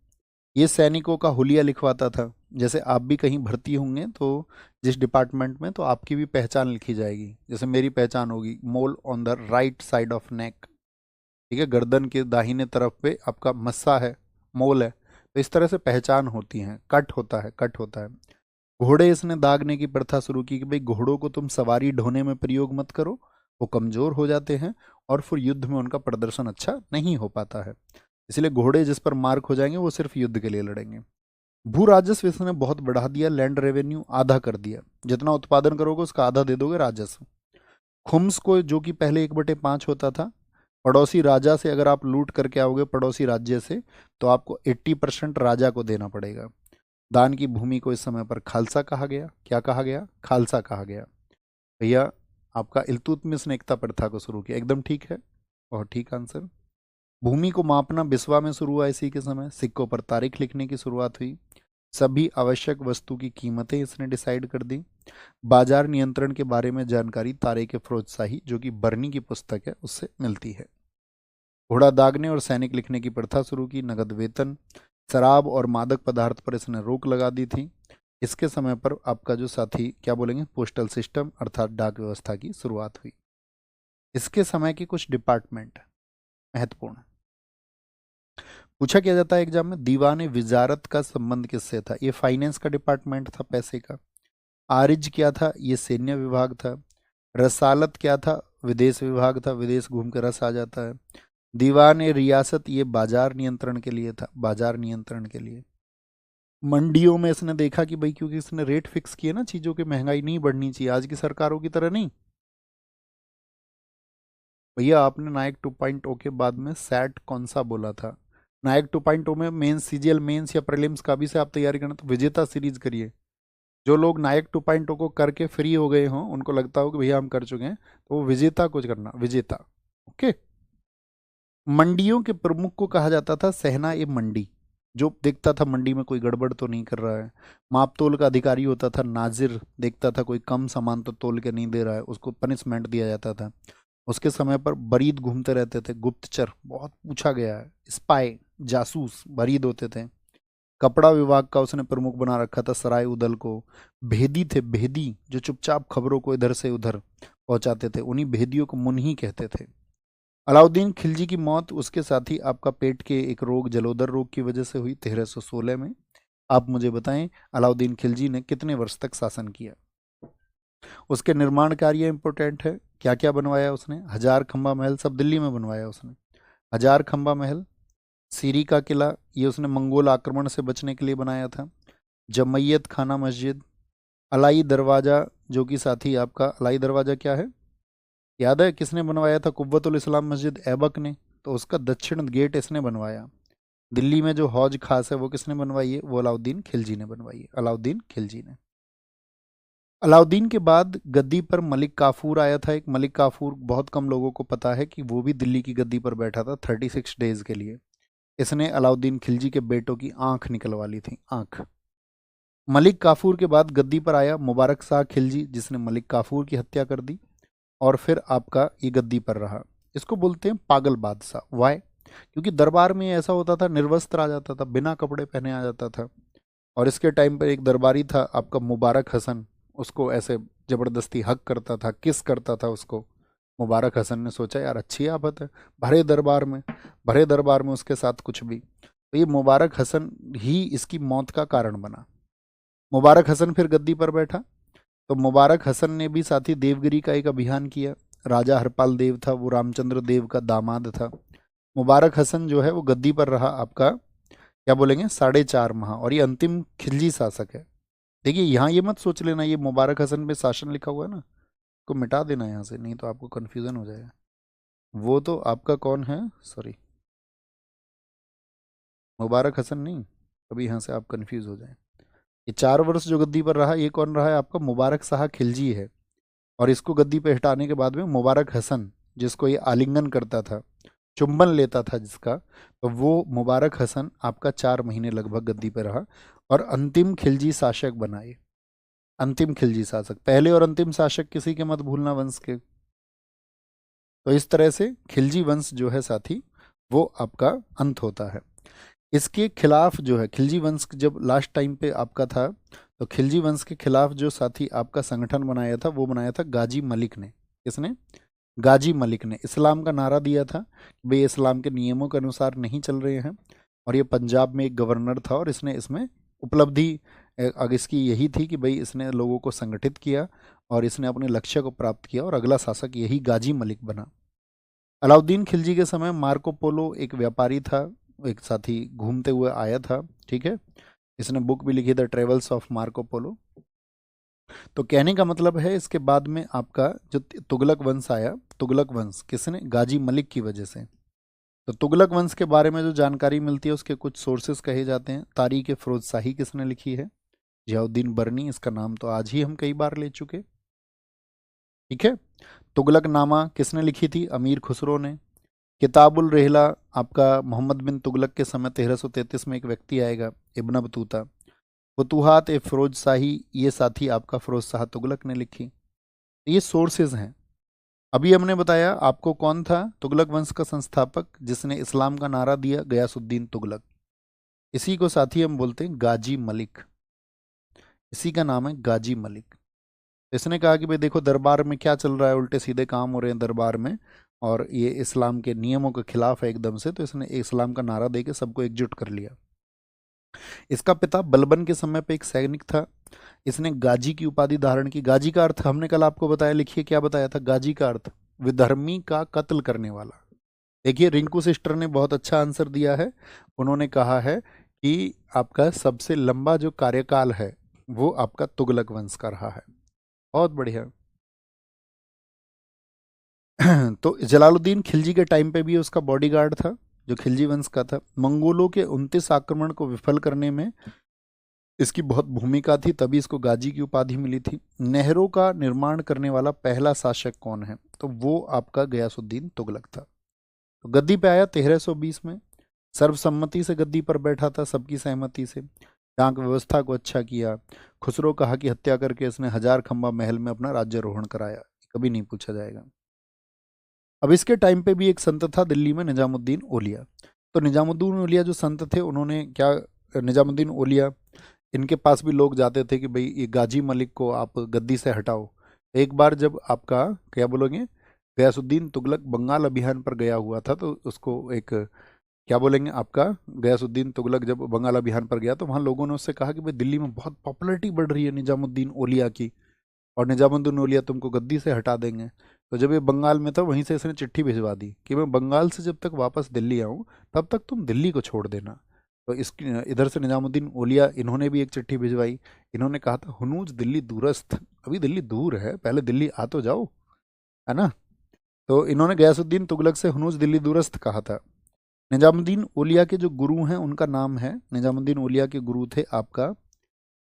ये सैनिकों का हुलिया लिखवाता था। जैसे आप भी कहीं भर्ती होंगे तो जिस डिपार्टमेंट में, तो आपकी भी पहचान लिखी जाएगी। जैसे मेरी पहचान होगी मोल on the right side of neck, ठीक है, गर्दन के दाहिने तरफ पे आपका मस्सा है, मोल है। तो इस तरह से पहचान होती है, कट होता है, कट होता है। घोड़े इसने दागने की प्रथा शुरू की कि भाई घोड़ों को तुम सवारी ढोने में प्रयोग मत करो, वो कमजोर हो जाते हैं और फिर युद्ध में उनका प्रदर्शन अच्छा नहीं हो पाता है। इसलिए घोड़े जिस पर मार्क हो जाएंगे वो सिर्फ युद्ध के लिए लड़ेंगे। भू राजस्व इसने बहुत बढ़ा दिया, लैंड रेवेन्यू आधा कर दिया, जितना उत्पादन करोगे उसका आधा दे दोगे राजस्व। खुम्स को, जो कि पहले 1/5 होता था, पड़ोसी राजा से अगर आप लूट करके आओगे पड़ोसी राज्य से, तो आपको 80% राजा को देना पड़ेगा। दान की भूमि को इस समय पर खालसा कहा गया। क्या कहा गया? खालसा कहा गया। भैया आपका इल्तुतमिश ने एकता प्रथा को शुरू किया, एकदम ठीक है, बहुत ठीक आंसर। भूमि को मापना बिस्वा में शुरू हुआ इसी के समय, सिक्कों पर तारीख लिखने की शुरुआत हुई, सभी आवश्यक वस्तु की कीमतें इसने डिसाइड कर दी। बाजार नियंत्रण के बारे में जानकारी तारे के फिरोजशाही, जो कि बर्नी की पुस्तक है, उससे मिलती है। घोड़ा दागने और सैनिक लिखने की प्रथा शुरू की, नगद वेतन, शराब और मादक पदार्थ पर इसने रोक लगा दी थी। इसके समय पर आपका जो साथी क्या बोलेंगे, पोस्टल सिस्टम अर्थात डाक व्यवस्था की शुरुआत हुई। इसके समय के कुछ डिपार्टमेंट महत्वपूर्ण पूछा किया जाता है एग्जाम में। दीवान विजारत का संबंध किससे था? ये फाइनेंस का डिपार्टमेंट था, पैसे का। आरिज क्या था? ये सैन्य विभाग था। रसालत क्या था? विदेश विभाग था, विदेश घूम कर रस आ जाता है। दीवान रियासत, ये बाजार नियंत्रण के लिए था, बाजार नियंत्रण के लिए। मंडियों में इसने देखा कि भाई, क्योंकि इसने रेट फिक्स किए ना चीजों की, महंगाई नहीं बढ़नी चाहिए, आज की सरकारों की तरह नहीं। भैया आपने नायक 2.0 के बाद में सैट कौन सा बोला था? नायक 2.0 में मेंस, सीजीएल मेंस या प्रीलिम्स का भी से आप तैयारी करना तो विजेता सीरीज करिए। जो लोग नायक 2.0 को करके फ्री हो गए हों, उनको लगता हो कि भैया हम कर चुके हैं, तो वो विजेता कुछ करना, विजेता। ओके। मंडियों के प्रमुख को कहा जाता था सहना ए मंडी, जो देखता था मंडी में कोई गड़बड़ तो नहीं कर रहा है। माप तोल का अधिकारी होता था नाजिर, देखता था कोई कम सामान तो तोल के नहीं दे रहा है, उसको पनिशमेंट दिया जाता था। उसके समय पर बरीद घूमते रहते थे, गुप्तचर बहुत पूछा गया है, स्पाई जासूस बरीद होते थे। कपड़ा विभाग का उसने प्रमुख बना रखा था सराय उदल को। भेदी थे, भेदी जो चुपचाप खबरों को इधर से उधर पहुंचाते थे, उन्हीं भेदियों को मुन्ही कहते थे। अलाउद्दीन खिलजी की मौत उसके साथ ही आपका पेट के एक रोग, जलोदर रोग की वजह से हुई 1316 में। आप मुझे बताएं अलाउद्दीन खिलजी ने कितने वर्ष तक शासन किया? उसके निर्माण कार्य इंपोर्टेंट है, क्या क्या बनवाया उसने? हजार खंबा महल सब दिल्ली में बनवाया उसने। हजार खंबा महल, सीरी का किला, ये उसने मंगोल आक्रमण से बचने के लिए बनाया था। जमैयत खाना मस्जिद, अलाई दरवाज़ा, जो कि साथी आपका अलाई दरवाज़ा क्या है याद है किसने बनवाया था? कुव्वतुल इस्लाम मस्जिद ऐबक ने, तो उसका दक्षिण गेट इसने बनवाया। दिल्ली में जो हौज खास है वो किसने बनवाई है? वो अलाउद्दीन खिलजी ने बनवाई है, अलाउद्दीन खिलजी ने। अलाउद्दीन के बाद गद्दी पर मलिक काफूर आया था एक। मलिक काफूर बहुत कम लोगों को पता है कि वो भी दिल्ली की गद्दी पर बैठा था 36 डेज के लिए। इसने अलाउद्दीन खिलजी के बेटों की आंख निकलवा ली थी, आंख। मलिक काफूर के बाद गद्दी पर आया मुबारक शाह खिलजी, जिसने मलिक काफूर की हत्या कर दी, और फिर आपका ये गद्दी पर रहा। इसको बोलते हैं पागल बादशाह। वाई? क्योंकि दरबार में ऐसा होता था, निर्वस्त्र आ जाता था, बिना कपड़े पहने आ जाता था। और इसके टाइम पर एक दरबारी था आपका मुबारक हसन, उसको ऐसे जबरदस्ती हक करता था, किस करता था उसको। मुबारक हसन ने सोचा यार अच्छी आफत है, भरे दरबार में, भरे दरबार में उसके साथ कुछ भी, तो ये मुबारक हसन ही इसकी मौत का कारण बना। मुबारक हसन फिर गद्दी पर बैठा, तो मुबारक हसन ने भी साथी देवगिरी का एक अभियान किया। राजा हरपाल देव था, वो रामचंद्र देव का दामाद था। मुबारक हसन जो है वो गद्दी पर रहा आपका क्या बोलेंगे 4.5 माह, और ये अंतिम खिलजी शासक है। देखिए यहाँ ये मत सोच लेना ये मुबारक हसन पे शासन लिखा हुआ है ना, को मिटा देना यहाँ से, नहीं तो आपको कन्फ्यूज़न हो जाएगा। वो तो आपका कौन है, सॉरी, मुबारक हसन नहीं, कभी यहाँ से आप कन्फ्यूज़ हो जाए। ये 4 वर्ष जो गद्दी पर रहा, ये कौन रहा है आपका? मुबारक शाह खिलजी है। और इसको गद्दी पे हटाने के बाद में मुबारक हसन, जिसको ये आलिंगन करता था, चुंबन लेता था जिसका, तो वो मुबारक हसन आपका 4 महीने लगभग गद्दी पे रहा और अंतिम खिलजी शासक बनाए। अंतिम खिलजी शासक, पहले और अंतिम शासक किसी के मत भूलना वंश के। तो इस तरह से खिलजी वंश जो है साथी, वो आपका अंत होता है। इसके खिलाफ जो है खिलजी वंश जब लास्ट टाइम पे आपका था, तो खिलजी वंश के खिलाफ जो साथी आपका संगठन बनाया था वो बनाया था गाजी मलिक ने। किसने? गाजी मलिक ने इस्लाम का नारा दिया था, भाई इस्लाम के नियमों के अनुसार नहीं चल रहे हैं। और ये पंजाब में एक गवर्नर था और इसने इसमें उपलब्धि इसकी यही थी कि भाई इसने लोगों को संगठित किया और इसने अपने लक्ष्य को प्राप्त किया, और अगला शासक यही गाजी मलिक बना। अलाउद्दीन खिलजी के समय मार्को पोलो एक व्यापारी था, एक साथी घूमते हुए आया था, ठीक है। इसने बुक भी लिखी the travels of Marco Polo. तो कहने का मतलब है इसके बाद में आपका जो तुगलक वंश आया, तुगलक वंश किसने, गाजी मलिक की वजह से। तो तुगलक वंश के बारे में जो जानकारी मिलती है उसके कुछ सोर्सेस कहे जाते हैं। तारीख फिरोज शाही किसने लिखी है, जियाउद्दीन बरनी, इसका नाम तो आज ही हम कई बार ले चुके। ठीक है। तुगलक नामा किसने लिखी थी, अमीर खुसरो ने। किताबुल रेहला आपका मोहम्मद बिन तुगलक के समय 1333 में एक व्यक्ति आएगा, इब्न बतूता। फतूहात ए फिरोज शाही, ये साथी आपका फिरोज शाह तुगलक ने लिखी। ये सोर्सेज हैं। अभी हमने बताया आपको कौन था तुगलक वंश का संस्थापक जिसने इस्लाम का नारा दिया, गयासुद्दीन तुगलक। इसी को साथी हम बोलते हैं गाजी मलिक, इसी का नाम है गाजी मलिक। इसने कहा कि भाई देखो दरबार में क्या चल रहा है, उल्टे सीधे काम हो रहे हैं दरबार में, और ये इस्लाम के नियमों के खिलाफ है एकदम से, तो इसने इस्लाम का नारा देके सबको एकजुट कर लिया। इसका पिता बलबन के समय पे एक सैनिक था, इसने गाजी की उपाधि धारण की। गाजी का अर्थ हमने कल आपको बताया, लिखिए क्या बताया था, गाजी का अर्थ विधर्मी का कत्ल करने वाला। देखिए रिंकू सिस्टर ने बहुत अच्छा आंसर दिया है, उन्होंने कहा है कि आपका सबसे लंबा जो कार्यकाल है वो आपका तुगलक वंश का रहा है। बहुत बढ़िया। तो जलालुद्दीन खिलजी के टाइम पे भी उसका बॉडीगार्ड था, जो खिलजी वंश का था। मंगोलों के 29 आक्रमण को विफल करने में इसकी बहुत भूमिका थी, तभी इसको गाजी की उपाधि मिली थी। नहरों का निर्माण करने वाला पहला शासक कौन है, तो वो आपका गयासुद्दीन तुगलक था। तो गद्दी पे आया 1320 में, सर्वसम्मति से गद्दी पर बैठा था, सबकी सहमति से। डाक व्यवस्था को अच्छा किया। खुसरो कहा कि हत्या करके इसने 1000 खंबा महल में अपना राज्यारोहण कराया, कभी नहीं पूछा जाएगा। अब इसके टाइम पे भी एक संत था दिल्ली में, निजामुद्दीन ओलिया। तो निजामुद्दीन ओलिया जो संत थे उन्होंने क्या, निजामुद्दीन ओलिया इनके पास भी लोग जाते थे कि भाई ये गाजी मलिक को आप गद्दी से हटाओ। एक बार जब आपका क्या बोलोगे, गयासुद्दीन तुगलक बंगाल अभियान पर गया हुआ था, तो उसको एक क्या बोलेंगे आपका, गयासुद्दीन तुगलक जब बंगाल अभियान पर गया तो वहाँ लोगों ने उससे कहा कि भाई दिल्ली में बहुत पॉपुलैरिटी बढ़ रही है निजामुद्दीन ओलिया की, और निजामुद्दीन ओलिया तुमको गद्दी से हटा देंगे। तो जब ये बंगाल में था वहीं से इसने चिट्ठी भिजवा दी कि मैं बंगाल से जब तक वापस दिल्ली आऊँ तब तक तुम दिल्ली को छोड़ देना। तो इस इधर से निजामुद्दीन ओलिया इन्होंने भी एक चिट्ठी भिजवाई। इन्होंने कहा था हुनूज दिल्ली दूरस्थ, अभी दिल्ली दूर है, पहले दिल्ली आ तो जाओ, है ना। तो इन्होंने गयासुद्दीन तुगलक से हुनूज दिल्ली दूरस्थ कहा था। निजामुद्दीन ओलिया के जो गुरु हैं उनका नाम है, निजामुद्दीन ओलिया के गुरु थे आपका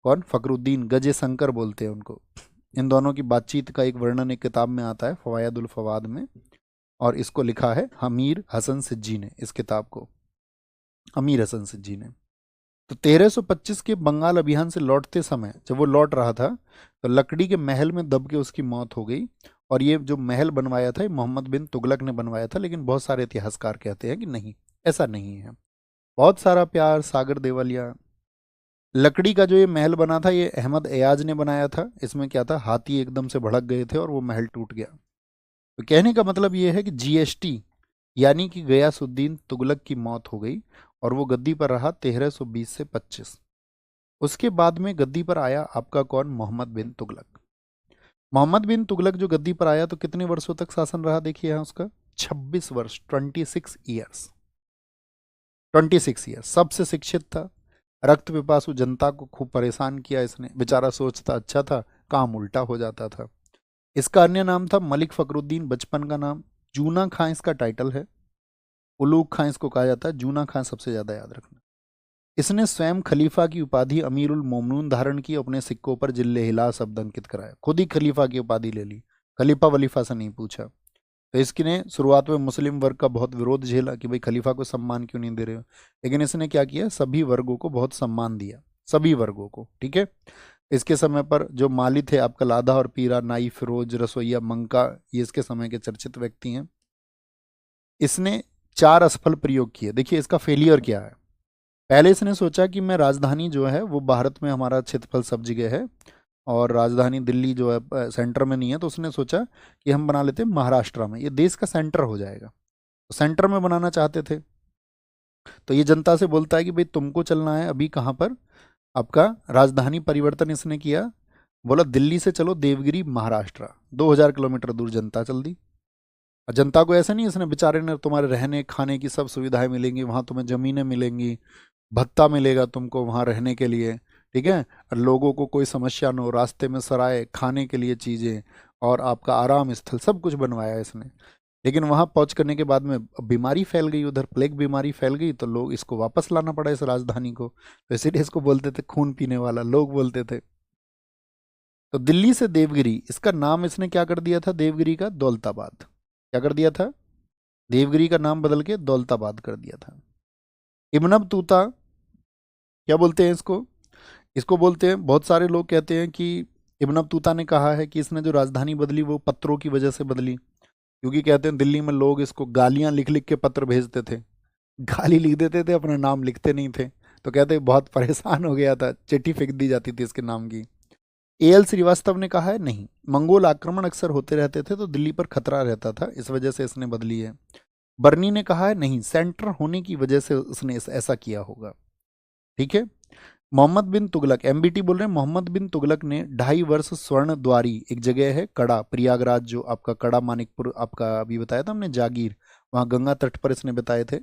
कौन, फकरुद्दीन, गजे शंकर बोलते हैं उनको। इन दोनों की बातचीत का एक वर्णन एक किताब में आता है, फवायदुल फवाद में, और इसको लिखा है हमीर हसन सिज्जी ने, इस किताब को अमीर हसन सिज्जी ने। तो 1325 के बंगाल अभियान से लौटते समय जब वो लौट रहा था तो लकड़ी के महल में दब के उसकी मौत हो गई। और ये जो महल बनवाया था ये मोहम्मद बिन तुगलक ने बनवाया था, लेकिन बहुत सारे इतिहासकार कहते हैं कि नहीं, ऐसा नहीं है। बहुत सारा प्यार, सागर देवलिया। लकड़ी का जो ये महल बना था ये अहमद एयाज ने बनाया था। इसमें क्या था, हाथी एकदम से भड़क गए थे और वो महल टूट गया। तो कहने का मतलब ये है कि जीएसटी यानी कि गयासुद्दीन तुगलक की मौत हो गई और वो गद्दी पर रहा 1320 से 25। उसके बाद में गद्दी पर आया आपका कौन, मोहम्मद बिन तुगलक। मोहम्मद बिन तुगलक जो गद्दी पर आया तो कितने वर्षों तक शासन रहा, देखिए यहाँ उसका 26 वर्ष, 26 ईयर्स, 26 ईयर्स। सबसे शिक्षित था, रक्त पिपासु जनता को खूब परेशान किया इसने, बेचारा सोचता अच्छा था, काम उल्टा हो जाता था। इसका अन्य नाम था मलिक फकरुद्दीन, बचपन का नाम। जूना खां इसका टाइटल है, उलूग खां इसको कहा जाता है, जूना खां सबसे ज्यादा याद रखना। इसने स्वयं खलीफा की उपाधि अमीरुल मोमनून धारण की, अपने सिक्कों पर जिल्ले हिला शब्द अंकित कराया, खुद ही खलीफा की उपाधि ले ली, खलीफा वलीफा से नहीं पूछा। तो इसकी ने शुरुआत में मुस्लिम वर्ग का बहुत विरोध झेला कि भाई खलीफा को सम्मान क्यों नहीं दे रहे हो, लेकिन इसने क्या किया, सभी वर्गों को बहुत सम्मान दिया, सभी वर्गों को। ठीक है। इसके समय पर जो माली थे आपका लादा और पीरा, नाई, फिरोज, रसोईया, मंका, ये इसके समय के चर्चित व्यक्ति हैं। इसने 4 असफल प्रयोग किए। देखिए इसका फेलियर क्या है। पहले इसने सोचा कि मैं राजधानी जो है वो भारत में, हमारा क्षेत्रफल सब जगह है और राजधानी दिल्ली जो है सेंटर में नहीं है, तो उसने सोचा कि हम बना लेते हैं महाराष्ट्र में, ये देश का सेंटर हो जाएगा। तो सेंटर में बनाना चाहते थे। तो ये जनता से बोलता है कि भाई तुमको चलना है अभी कहाँ पर, आपका राजधानी परिवर्तन इसने किया, बोला दिल्ली से चलो देवगिरी महाराष्ट्र, 2000 किलोमीटर दूर जनता चल दी। और जनता को ऐसा नहीं, इसने बेचारे ने तुम्हारे रहने खाने की सब सुविधाएं मिलेंगी, वहाँ तुम्हें ज़मीनें मिलेंगी, भत्ता मिलेगा तुमको वहाँ रहने के लिए, ठीक है, और लोगों को कोई समस्या न हो, रास्ते में सराय, खाने के लिए चीज़ें, और आपका आराम स्थल, सब कुछ बनवाया है इसने। लेकिन वहाँ पहुँच करने के बाद में बीमारी फैल गई, उधर प्लेग बीमारी फैल गई, तो लोग इसको वापस लाना पड़ा इस राजधानी को, तो इसीलिए इसको बोलते थे खून पीने वाला, लोग बोलते थे। तो दिल्ली से देवगिरी, इसका नाम इसने क्या कर दिया था, देवगिरी का दौलताबाद, क्या कर दिया था, देवगिरी का नाम बदल के दौलताबाद कर दिया था। इब्न बतूता, क्या बोलते हैं इसको, इसको बोलते हैं, बहुत सारे लोग कहते हैं कि इब्न बतूता ने कहा है कि इसने जो राजधानी बदली वो पत्रों की वजह से बदली, क्योंकि कहते हैं दिल्ली में लोग इसको गालियां लिख लिख के पत्र भेजते थे, गाली लिख देते थे, अपना नाम लिखते नहीं थे, तो कहते हैं बहुत परेशान हो गया था, चिट्ठी फेंक दी जाती थी इसके नाम की। एएल श्रीवास्तव ने कहा है नहीं, मंगोल आक्रमण अक्सर होते रहते थे तो दिल्ली पर खतरा रहता था, इस वजह से इसने बदली है। बर्नी ने कहा है नहीं, सेंटर होने की वजह से उसने ऐसा किया होगा, ठीक है। मोहम्मद बिन तुगलक, एमबीटी बोल रहे हैं, मोहम्मद बिन तुगलक ने 2.5 वर्ष स्वर्ण द्वारी, एक जगह है कड़ा, प्रयागराज, जो आपका कड़ा मानिकपुर, आपका अभी बताया था हमने, जागीर, वहाँ गंगा तट पर इसने बताए थे।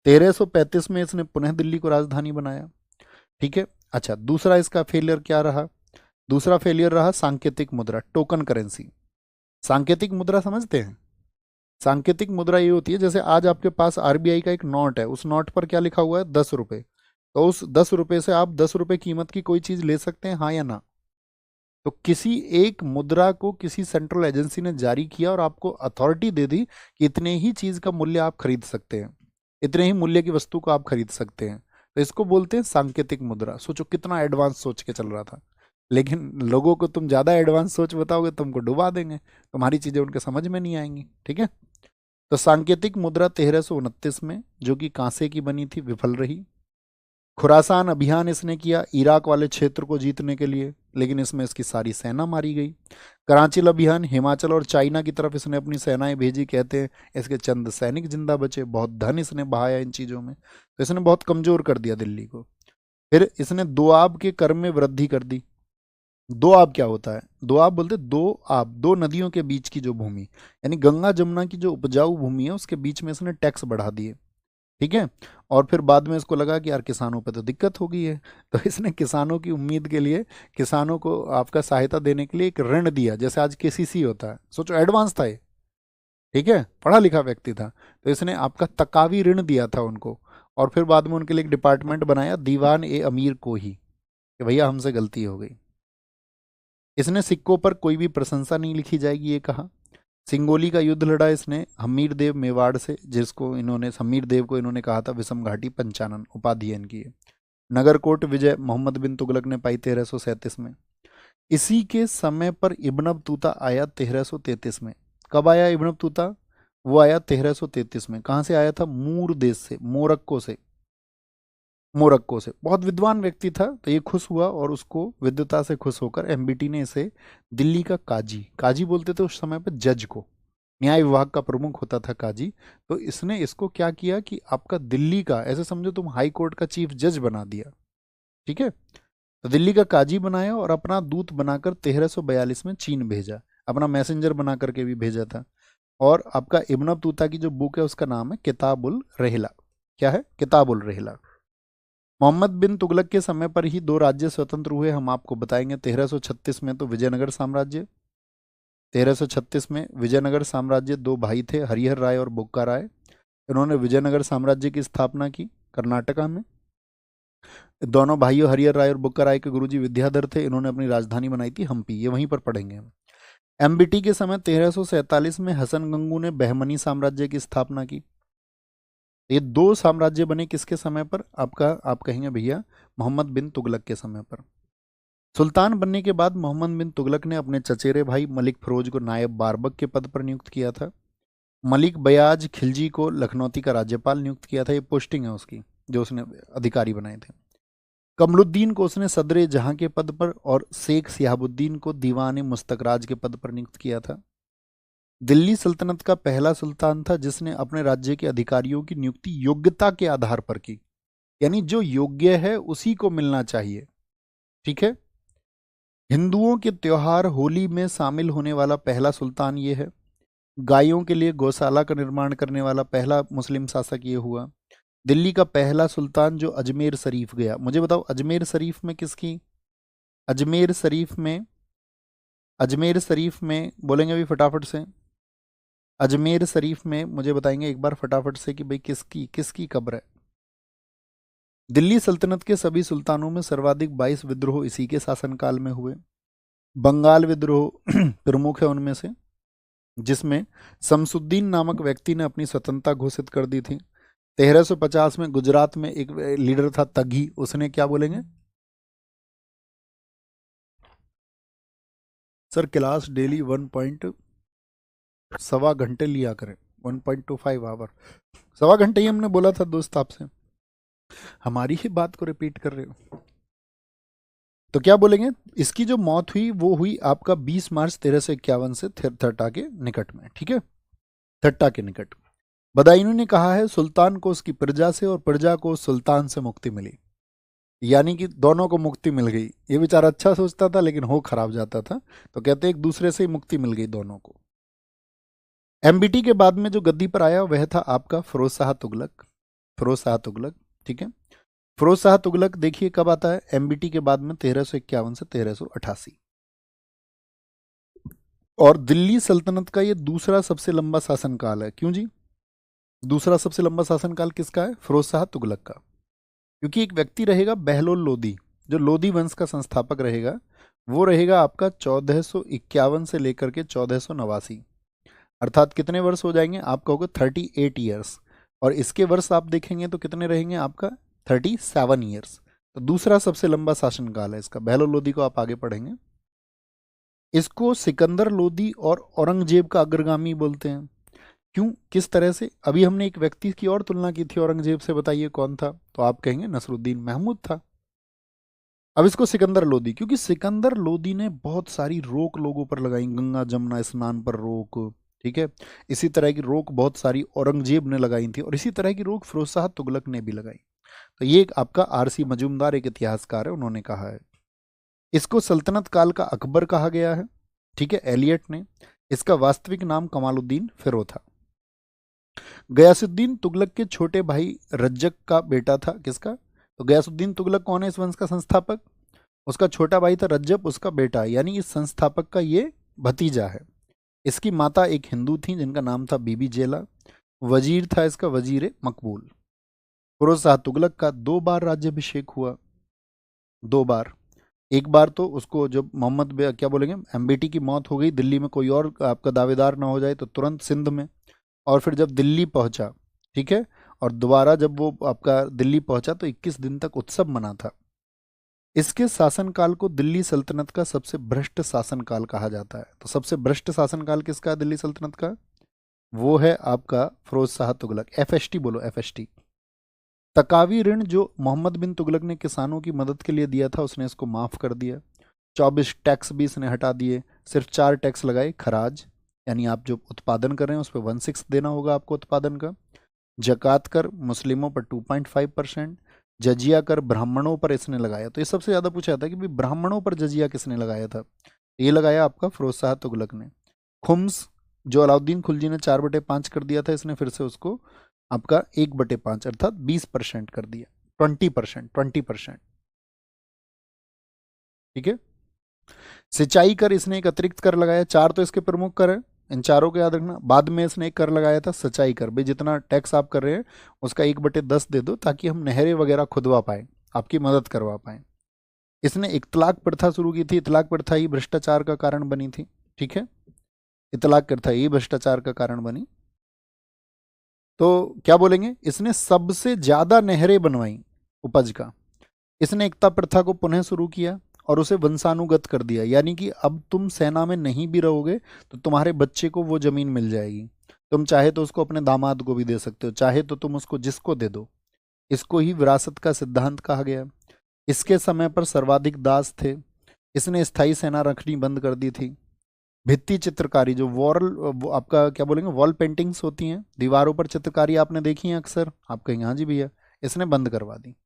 1335 में इसने पुनः दिल्ली को राजधानी बनाया, ठीक है। अच्छा, दूसरा इसका फेलियर क्या रहा, दूसरा फेलियर रहा सांकेतिक मुद्रा, टोकन करेंसी। सांकेतिक मुद्रा समझते हैं, सांकेतिक मुद्रा ये होती है, जैसे आज आपके पास आरबीआई का एक नोट है, उस नोट पर क्या लिखा हुआ है, 10 रुपए, तो उस 10 रुपए से आप 10 रुपए कीमत की कोई चीज ले सकते हैं, हाँ या ना। तो किसी एक मुद्रा को किसी सेंट्रल एजेंसी ने जारी किया और आपको अथॉरिटी दे दी कि इतने ही चीज का मूल्य आप खरीद सकते हैं, इतने ही मूल्य की वस्तु को आप खरीद सकते हैं, तो इसको बोलते हैं सांकेतिक मुद्रा। सोचो कितना एडवांस सोच के चल रहा था, लेकिन लोगों को तुम ज्यादा एडवांस सोच बताओगे तुमको डुबा देंगे, तुम्हारी चीजें उनके समझ में नहीं आएंगी, ठीक है। तो सांकेतिक मुद्रा 1329 में, जो कि कांसे की बनी थी, विफल रही। खुरासान अभियान इसने किया इराक वाले क्षेत्र को जीतने के लिए, लेकिन इसमें इसकी सारी सेना मारी गई। कराचिल अभियान, हिमाचल और चाइना की तरफ इसने अपनी सेनाएं भेजी, कहते हैं इसके चंद सैनिक जिंदा बचे, बहुत धन इसने बहाया इन चीज़ों में, तो इसने बहुत कमजोर कर दिया दिल्ली को। फिर इसने दोआब के कर में वृद्धि कर दी। दोआब क्या होता है, दोआब बोलते दो आब, दो नदियों के बीच की जो भूमि, यानी गंगा जमुना की जो उपजाऊ भूमि है उसके बीच में इसने टैक्स बढ़ा दिए, ठीक है। और फिर बाद में इसको लगा कि यार किसानों पे तो दिक्कत हो गई है, तो इसने किसानों की उम्मीद के लिए, किसानों को आपका सहायता देने के लिए एक ऋण दिया, जैसे आज केसीसी होता है, सोचो एडवांस था ये, ठीक है, पढ़ा लिखा व्यक्ति था, तो इसने आपका तकावी ऋण दिया था उनको। और फिर बाद में उनके लिए एक डिपार्टमेंट बनाया, दीवान ए अमीर को ही, कि भैया हमसे गलती हो गई। इसने सिक्कों पर कोई भी प्रशंसा नहीं लिखी जाएगी ये कहा। सिंगोली का युद्ध लड़ा इसने हमीर देव मेवाड़ से, जिसको इन्होंने, हमीर देव को इन्होंने कहा था विषम घाटी पंचानन, उपाधि है इनकी है। नगरकोट विजय मोहम्मद बिन तुगलक ने पाई 1337 में। इसी के समय पर इब्न बतूता आया 1333 में। कब आया इब्न बतूता, वो आया 1333 में। कहाँ से आया था, मूर देश से, मोरक्को से, मोरक्को से। बहुत विद्वान व्यक्ति था, तो ये खुश हुआ और उसको विद्वता से खुश होकर एमबीटी ने इसे दिल्ली का काजी, काजी बोलते थे उस समय पे जज को, न्याय विभाग का प्रमुख होता था काजी, तो इसने इसको क्या किया कि आपका दिल्ली का, ऐसे समझो तुम हाई कोर्ट का चीफ जज बना दिया, ठीक है। तो दिल्ली का काजी बनाया और अपना दूत बनाकर 1342 में चीन भेजा, अपना मैसेंजर बना करके भी भेजा था। और आपका इब्न बतूता की जो बुक है उसका नाम है किताबुल रहला। क्या है, किताबुल रहला। मोहम्मद बिन तुगलक के समय पर ही दो राज्य स्वतंत्र हुए, हम आपको बताएंगे। 1336 में तो विजयनगर साम्राज्य, 1336 में विजयनगर साम्राज्य, दो भाई थे हरिहर राय और बुक्का राय, इन्होंने विजयनगर साम्राज्य की स्थापना की कर्नाटका में। दोनों भाइयों हरिहर राय और बुक्का राय के गुरुजी विद्याधर थे, इन्होंने अपनी राजधानी बनाई थी हम्पी, ये वहीं पर पढ़ेंगे हम। एमबीटी के समय 1347 में हसन गंगू ने बहमनी साम्राज्य की स्थापना की। ये दो साम्राज्य बने किसके समय पर, आपका, आप कहेंगे भैया मोहम्मद बिन तुगलक के समय पर। सुल्तान बनने के बाद मोहम्मद बिन तुगलक ने अपने चचेरे भाई मलिक फिरोज को नायब बारबक के पद पर नियुक्त किया था। मलिक बयाज खिलजी को लखनौती का राज्यपाल नियुक्त किया था, ये पोस्टिंग है उसकी जो उसने अधिकारी बनाए थे। कमरुद्दीन को उसने सदरे जहां के पद पर और शेख सिहाबुद्दीन को दीवान मुस्तकराज के पद पर नियुक्त किया था। दिल्ली सल्तनत का पहला सुल्तान था जिसने अपने राज्य के अधिकारियों की नियुक्ति योग्यता के आधार पर की, यानी जो योग्य है उसी को मिलना चाहिए, ठीक है। हिंदुओं के त्योहार होली में शामिल होने वाला पहला सुल्तान ये है। गायों के लिए गौशाला का निर्माण करने वाला पहला मुस्लिम शासक ये हुआ। दिल्ली का पहला सुल्तान जो अजमेर शरीफ गया, मुझे बताओ अजमेर शरीफ में किसकी, अजमेर शरीफ में, अजमेर शरीफ में बोलेंगे अभी फटाफट से, अजमेर शरीफ में मुझे बताएंगे एक बार फटाफट से कि भाई किसकी किसकी कब्र है। दिल्ली सल्तनत के सभी सुल्तानों में सर्वाधिक 22 विद्रोह इसी के शासनकाल में हुए। बंगाल विद्रोह प्रमुख है उनमें से, जिसमें शमसुद्दीन नामक व्यक्ति ने अपनी स्वतंत्रता घोषित कर दी थी। 1350 में गुजरात में एक लीडर था तगी, उसने क्या बोलेंगे सर, क्लास डेली 1.25 घंटे लिया करें, 1.25 आवर, 1.25 घंटे ही हमने बोला था दोस्त आपसे, हमारी ही बात को रिपीट कर रहे हो। तो क्या बोलेंगे, इसकी जो मौत हुई वो हुई आपका 20 मार्च 1351 से थट्टा के निकट में, ठीक है, थट्टा के निकट। बदायूं ने कहा है सुल्तान को उसकी प्रजा से और प्रजा को सुल्तान से मुक्ति मिली, यानी कि दोनों को मुक्ति मिल गई। ये बेचारा अच्छा सोचता था लेकिन हो खराब जाता था, तो कहते एक दूसरे से ही मुक्ति मिल गई दोनों को। एमबीटी के बाद में जो गद्दी पर आया वह था आपका फिरोज शाह तुगलक, फिरोज शाह तुगलक, ठीक है। फिरोज शाह तुगलक देखिए कब आता है, एमबीटी के बाद में 1351 से 1388। और दिल्ली सल्तनत का ये दूसरा सबसे लंबा शासनकाल है। क्यों जी, दूसरा सबसे लंबा शासनकाल किसका है, फिरोज शाह तुगलक का, क्योंकि एक व्यक्ति रहेगा बहलोल लोदी, जो लोदी वंश का संस्थापक रहेगा, वो रहेगा आपका 1451 से लेकर के 1489, अर्थात कितने वर्ष हो जाएंगे, आप कहोगे 38 ईयर्स, और इसके वर्ष आप देखेंगे तो कितने रहेंगे आपका 37 ईयर्स। तो दूसरा सबसे लंबा शासनकाल है इसका। बहलोल लोदी को आप आगे पढ़ेंगे। इसको सिकंदर लोदी और औरंगजेब का अग्रगामी बोलते हैं। क्यों, किस तरह से, अभी हमने एक व्यक्ति की और तुलना की थी औरंगजेब से, बताइए कौन था, तो आप कहेंगे नसरुद्दीन महमूद था। अब इसको सिकंदर लोदी, क्योंकि सिकंदर लोदी ने बहुत सारी रोक लोगों पर लगाई, गंगा जमुना स्नान पर रोक, ठीक है, इसी तरह की रोक बहुत सारी औरंगजेब ने लगाई थी, और इसी तरह की रोक फिरोज शाह तुगलक ने भी लगाई। तो ये एक आपका आरसी मजूमदार एक इतिहासकार है, उन्होंने कहा है। इसको सल्तनत काल का अकबर कहा गया है, ठीक है, एलियट ने। इसका वास्तविक नाम कमालुद्दीन फिरोज था। गयासुद्दीन तुगलक के छोटे भाई रज्जक का बेटा था, किसका, तो गयासुद्दीन तुगलक कौन है इस वंश का संस्थापक, उसका छोटा भाई था रज्जब, उसका बेटा, यानी इस संस्थापक का ये भतीजा है। इसकी माता एक हिंदू थी जिनका नाम था बीबी जेला। वजीर था इसका वजीर मकबूल। फिरोज शाह तुगलक का 2 बार राज्याभिषेक हुआ, 2 बार। एक बार तो उसको जब मोहम्मद क्या बोलेंगे एमबीटी की मौत हो गई, दिल्ली में कोई और आपका दावेदार ना हो जाए, तो तुरंत सिंध में, और फिर जब दिल्ली पहुंचा, ठीक है, और दोबारा जब वो आपका दिल्ली पहुंचा तो 21 दिन तक उत्सव मना था। इसके शासनकाल को दिल्ली सल्तनत का सबसे भ्रष्ट शासनकाल कहा जाता है। तो सबसे भ्रष्ट शासनकाल किसका है दिल्ली सल्तनत का, वो है आपका फिरोज शाह तुगलक। एफएसटी बोलो, एफएसटी। तकावी ऋण जो मोहम्मद बिन तुगलक ने किसानों की मदद के लिए दिया था, उसने इसको माफ कर दिया। 24 टैक्स भी इसने हटा दिए, सिर्फ 4 टैक्स लगाए, खराज, यानी आप जो उत्पादन कर रहे हैं उस पर 1/6 देना होगा आपको उत्पादन का। जकात कर मुस्लिमों पर 2.5%, जजिया कर ब्राह्मणों पर इसने लगाया। तो ये सबसे ज़्यादा पूछा था कि भाई ब्राह्मणों पर जजिया किसने लगाया था, ये लगाया आपका फिरोज शाह तुगलक ने। खुम्स जो अलाउद्दीन खिलजी ने 4/5 कर दिया था, इसने फिर से उसको आपका 1/5 अर्थात 20% कर दिया, 20%, ठीक है। सिंचाई कर इसने एक अतिरिक्त कर लगाया, 4 तो इसके प्रमुख कर है, इन चारों को याद रखना। बाद में इसने एक कर लगाया था सिंचाई कर, भाई जितना टैक्स आप कर रहे हैं उसका 1/10 दे दो, ताकि हम नहरें वगैरह खुदवा पाए, आपकी मदद करवा पाए। इसने इतलाक प्रथा शुरू की थी, इतलाक प्रथा ही भ्रष्टाचार का कारण बनी थी, ठीक है, इतलाक प्रथा ही भ्रष्टाचार का कारण बनी। तो क्या बोलेंगे, इसने सबसे ज्यादा नहरें बनवाई उपज का। इसने एकता प्रथा को पुनः शुरू किया और उसे वंशानुगत कर दिया, यानी कि अब तुम सेना में नहीं भी रहोगे तो तुम्हारे बच्चे को वो जमीन मिल जाएगी, तुम चाहे तो उसको अपने दामाद को भी दे सकते हो, चाहे तो तुम उसको जिसको दे दो। इसको ही विरासत का सिद्धांत कहा गया। इसके समय पर सर्वाधिक दास थे। इसने स्थायी सेना रखनी बंद कर दी थी। भित्ति चित्रकारी जो आपका क्या बोलेंगे वॉल पेंटिंग्स होती हैं, दीवारों पर चित्रकारी आपने देखी है अक्सर, आप कहेंगे हाँ जी भैया, इसने बंद करवा दी।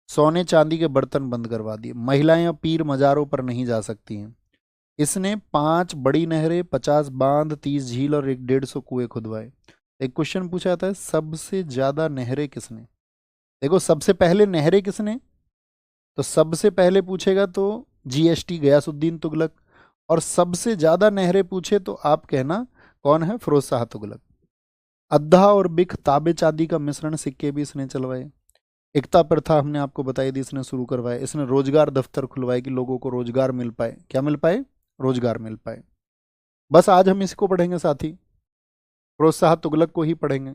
सोने चांदी के बर्तन बंद करवा दिए। महिलाएं अब पीर मज़ारों पर नहीं जा सकती हैं। इसने 5 बड़ी नहरें, 50 बांध, 30 झील और 150 कुएं खुदवाए। एक क्वेश्चन पूछा जाता है सबसे ज्यादा नहरें किसने, देखो सबसे पहले नहरें किसने, तो सबसे पहले पूछेगा तो जीएसटी गयासुद्दीन तुगलक, और सबसे ज्यादा नहरें पूछे तो आप कहना कौन है, फिरोज शाह तुगलक। अद्धा और बिख ताबे चांदी का मिश्रण सिक्के भी इसने चलवाए। एकता प्रथा हमने आपको बताई थी, इसने शुरू करवाए। इसने रोजगार दफ्तर खुलवाए कि लोगों को रोजगार मिल पाए, क्या मिल पाए, रोजगार मिल पाए। बस आज हम इसको पढ़ेंगे साथी, फिरोज शाह तुगलक को ही पढ़ेंगे।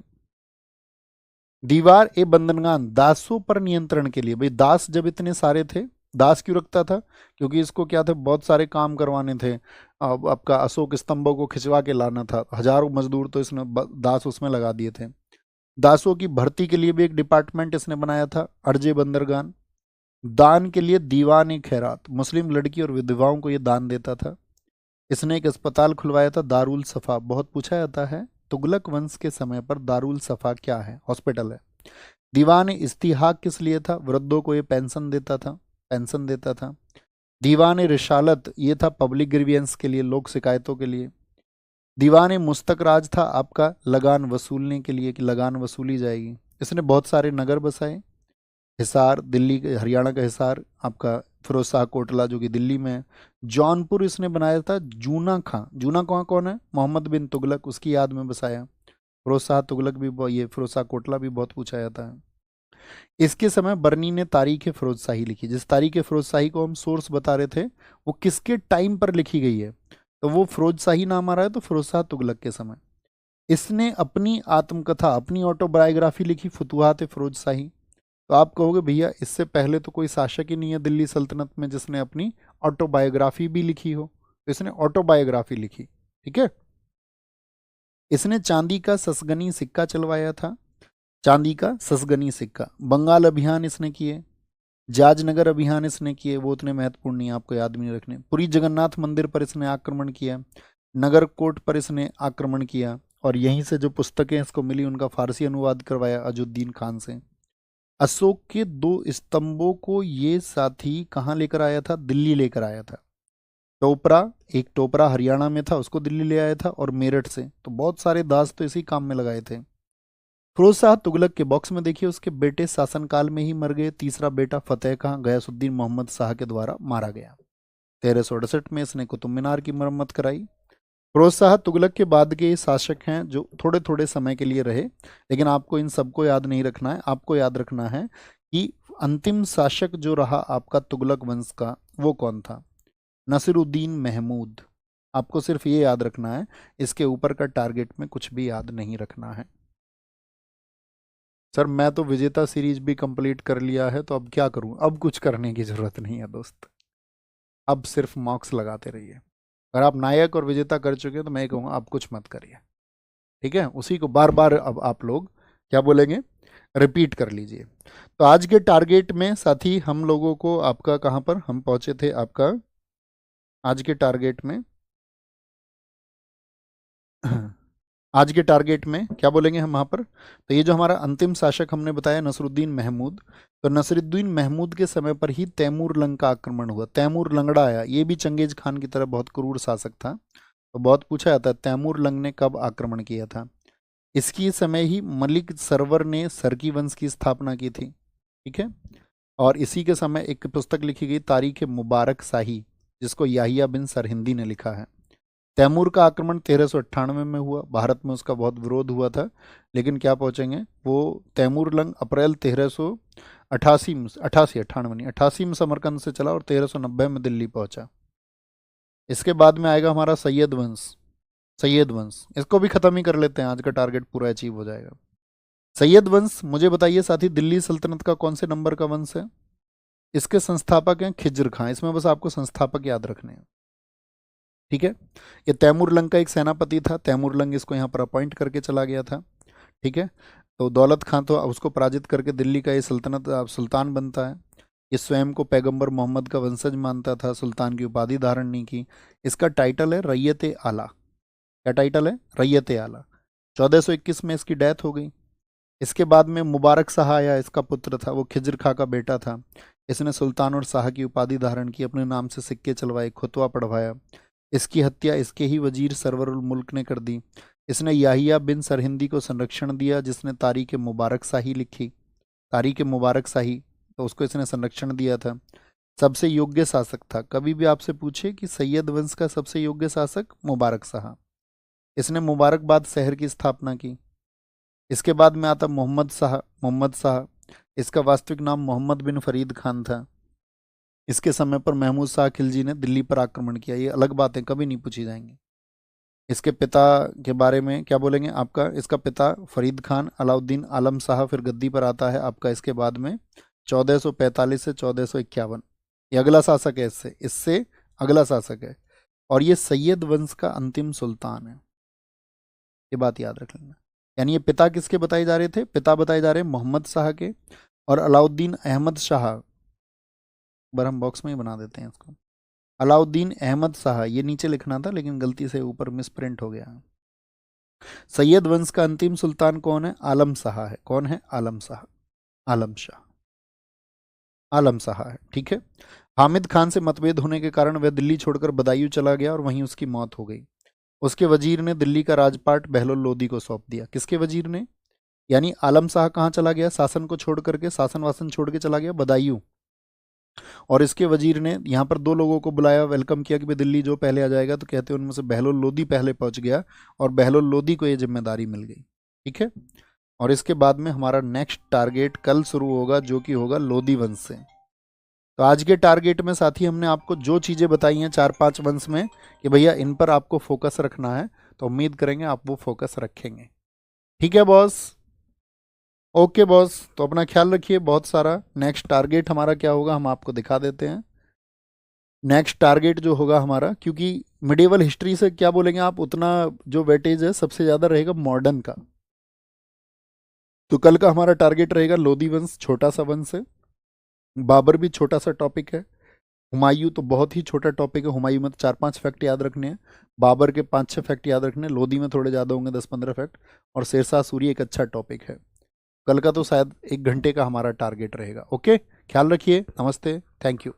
दीवार ए बंदनगान दासों पर नियंत्रण के लिए, भाई दास जब इतने सारे थे, दास क्यों रखता था, क्योंकि इसको क्या थे, बहुत सारे काम करवाने थे। अब आपका अशोक स्तंभों को खिंचवा के लाना था, हजारों मजदूर तो इसने दास उसमें लगा दिए थे। दासों की भर्ती के लिए भी एक डिपार्टमेंट इसने बनाया था, अर्जे बंदरगान। दान के लिए दीवान ए खैरात, मुस्लिम लड़की और विधवाओं को ये दान देता था। इसने एक अस्पताल खुलवाया था, दारुल सफा, बहुत पूछा जाता है तुगलक वंश के समय पर दारुल सफा क्या है, हॉस्पिटल है। दीवान इस्तिहाक किस लिए था, वृद्धों को ये पेंशन देता था, पेंशन देता था। दीवान रिसालत ये था पब्लिक ग्रीवियंस के लिए, लोक शिकायतों के लिए। दीवान मुस्तक राज था आपका लगान वसूलने के लिए, कि लगान वसूली जाएगी। इसने बहुत सारे नगर बसाए, हिसार दिल्ली हरियाणा का हिसार, आपका फिरोज शाह कोटला जो कि दिल्ली में है। जौनपुर इसने बनाया था जूना खां, जूना खां कौन है, मोहम्मद बिन तुगलक, उसकी याद में बसाया। फिरोज शाह तुगलक भी ये फिरोज शाह कोटला भी बहुत पूछा जाता है। इसके समय बर्नी ने तारीख फिरोज शाही लिखी, जिस तारीख फिरोज शाही को हम सोर्स बता रहे थे वो किसके टाइम पर लिखी गई है, तो वो फिरोज शाही नाम आ रहा है, तो फिरोज शाह तुगलक के समय। इसने अपनी आत्मकथा, अपनी ऑटोबायोग्राफी लिखी, फुतुहात फिरोज शाही। तो आप कहोगे भैया इससे पहले तो कोई शासक ही नहीं है दिल्ली सल्तनत में जिसने अपनी ऑटोबायोग्राफी भी लिखी हो, तो इसने ऑटोबायोग्राफी लिखी। ठीक है। इसने चांदी का ससगनी सिक्का चलवाया था, चांदी का ससगनी सिक्का। बंगाल अभियान इसने किए, जाजनगर अभियान इसने किए, वो उतने महत्वपूर्ण नहीं, आपको याद भी नहीं रखने। पुरी जगन्नाथ मंदिर पर इसने आक्रमण किया, नगरकोट पर इसने आक्रमण किया, और यहीं से जो पुस्तकें इसको मिली उनका फारसी अनुवाद करवाया अजुद्दीन खान से। अशोक के 2 स्तंभों को ये साथी कहाँ लेकर आया था, दिल्ली लेकर आया था। टोपरा, एक टोपरा हरियाणा में था, उसको दिल्ली ले आया था, और मेरठ से। तो बहुत सारे दास तो इसी काम में लगाए थे। फिरोज शाह तुगलक के बॉक्स में देखिए उसके बेटे शासनकाल में ही मर गए। तीसरा बेटा फतेह खां गयासुद्दीन मोहम्मद शाह के द्वारा मारा गया। 1368 में इसने कुतुब मीनार की मरम्मत कराई। फिरोज शाह तुगलक के बाद के शासक हैं जो थोड़े थोड़े समय के लिए रहे, लेकिन आपको इन सबको याद नहीं रखना है। आपको याद रखना है कि अंतिम शासक जो रहा आपका तुगलक वंश का, वो कौन था, नसीरुद्दीन महमूद। आपको सिर्फ ये याद रखना है, इसके ऊपर का टारगेट में कुछ भी याद नहीं रखना है। सर मैं तो विजेता सीरीज भी कंप्लीट कर लिया है, तो अब क्या करूं, अब कुछ करने की जरूरत नहीं है दोस्त, अब सिर्फ मार्क्स लगाते रहिए। अगर आप नायक और विजेता कर चुके हैं तो मैं कहूँगा आप कुछ मत करिए। ठीक है, उसी को बार बार अब आप लोग क्या बोलेंगे, रिपीट कर लीजिए। तो आज के टारगेट में साथी हम लोगों को आपका कहाँ पर हम पहुंचे थे, आपका आज के टारगेट में आज के टारगेट में क्या बोलेंगे हम वहाँ पर, तो ये जो हमारा अंतिम शासक हमने बताया नसरुद्दीन महमूद, तो नसरुद्दीन महमूद के समय पर ही तैमूर लंग का आक्रमण हुआ। तैमूर लंगड़ा आया, ये भी चंगेज खान की तरह बहुत क्रूर शासक था, तो बहुत पूछा जाता है तैमूर लंग ने कब आक्रमण किया था। इसकी समय ही मलिक सरवर ने सरकी वंश की स्थापना की थी। ठीक है, और इसी के समय एक पुस्तक लिखी गई तारीख मुबारक शाही, जिसको याहिया बिन सरहिंदी ने लिखा है। तैमूर का आक्रमण 1398 में हुआ, भारत में उसका बहुत विरोध हुआ था, लेकिन क्या पहुंचेंगे वो तैमूर लंग अप्रैल 1388 में, 88 नहीं 88 में समरकंद से चला और 1390 में दिल्ली पहुंचा। इसके बाद में आएगा हमारा सैयद वंश। सैयद वंश इसको भी खत्म ही कर लेते हैं, आज का टारगेट पूरा अचीव हो जाएगा। सैयद वंश मुझे बताइए साथी, दिल्ली सल्तनत का कौन से नंबर का वंश है। इसके संस्थापक हैं खिज्र खां, इसमें बस आपको संस्थापक याद रखने हैं। ठीक है, ये तैमूर लंग का एक सेनापति था, तैमूर लंग इसको यहाँ पर अपॉइंट करके चला गया था। ठीक है, तो दौलत खां तो उसको पराजित करके दिल्ली का ये सल्तनत सुल्तान बनता है। ये स्वयं को पैगंबर मोहम्मद का वंशज मानता था, सुल्तान की उपाधि धारण नहीं की। इसका टाइटल है रैयत आला। क्या टाइटल है, रैयत आला। 1421 में इसकी डेथ हो गई। इसके बाद में मुबारक शाह आया, इसका पुत्र था, वो खिज्र खां का बेटा था। इसने सुल्तान और शाह की उपाधि धारण की, अपने नाम से सिक्के चलवाए, खुतवा पढ़वाया। इसकी हत्या इसके ही वजीर सरवरुल मुल्क ने कर दी। इसने याहिया बिन सरहिंदी को संरक्षण दिया, जिसने तारीख मुबारक शाही लिखी। तारिक मुबारक शाही, तो उसको इसने संरक्षण दिया था। सबसे योग्य शासक था, कभी भी आपसे पूछे कि सैयद वंश का सबसे योग्य शासक मुबारक शाह, इसने मुबारकबाद शहर की स्थापना की। इसके बाद में आता मोहम्मद शाह, इसका वास्तविक नाम मोहम्मद बिन फरीद खान था। इसके समय पर महमूद शाह खिलजी ने दिल्ली पर आक्रमण किया। ये अलग बातें कभी नहीं पूछी जाएंगी। इसके पिता के बारे में क्या बोलेंगे आपका, इसका पिता फरीद खान अलाउद्दीन आलम शाह फिर गद्दी पर आता है आपका इसके बाद में 1445 से 1451। ये अगला शासक है, इससे इससे अगला शासक है, और ये सैयद वंश का अंतिम सुल्तान है। ये बात याद रख लेना। यानी ये पिता किसके बताए जा रहे थे, पिता बताए जा रहे हैं मोहम्मद शाह के, और अलाउद्दीन अहमद शाह, बार हम बॉक्स में ही बना देते हैं इसको, अलाउद्दीन अहमद शाह, ये नीचे लिखना था लेकिन गलती से ऊपर मिसप्रिंट हो गया। सैयद वंश का अंतिम सुल्तान कौन है, आलम शाह है। कौन है, आलम शाह, आलम शाह, आलम शाह है, ठीक है। हामिद खान से मतभेद होने के कारण वह दिल्ली छोड़कर बदायूं चला गया और वहीं उसकी मौत हो गई। उसके वजीर ने दिल्ली का राजपाट बहलोल लोदी को सौंप दिया। किसके वजीर ने, यानी आलम शाह कहाँ चला गया, शासन को छोड़ करके, शासन वासन छोड़ के चला गया बदायूं, और इसके वजीर ने यहाँ पर दो लोगों को बुलाया, वेलकम किया कि भाई दिल्ली जो पहले आ जाएगा, तो कहते हैं उनमें से बहलोल लोदी पहले पहुंच गया और बहलोल लोदी को ये जिम्मेदारी मिल गई, ठीक है। और इसके बाद में हमारा नेक्स्ट टारगेट कल शुरू होगा, जो कि होगा लोदी वंश से। तो आज के टारगेट में साथी हमने आपको जो चीज़ें बताई हैं 4-5 वंश में कि भैया इन पर आपको फोकस रखना है, तो उम्मीद करेंगे आप वो फोकस रखेंगे। ठीक है बॉस, ओके बॉस, तो अपना ख्याल रखिए बहुत सारा। नेक्स्ट टारगेट हमारा क्या होगा हम आपको दिखा देते हैं। नेक्स्ट टारगेट जो होगा हमारा, क्योंकि मिडिवल हिस्ट्री से क्या बोलेंगे आप, उतना जो वेटेज है सबसे ज़्यादा रहेगा मॉडर्न का। तो कल का हमारा टारगेट रहेगा लोदी वंश, छोटा सा वंश है। बाबर भी छोटा सा टॉपिक है। हुमायूं तो बहुत ही छोटा टॉपिक है। हुमायूं में तो 4-5 फैक्ट याद रखने हैं, बाबर के 5-6 फैक्ट याद रखने हैं, लोदी में थोड़े ज़्यादा होंगे 10-15 फैक्ट, और शेरशाह सूरी एक अच्छा टॉपिक है। कल का तो शायद 1 घंटे का हमारा टारगेट रहेगा। ओके, ख्याल रखिए, नमस्ते, थैंक यू।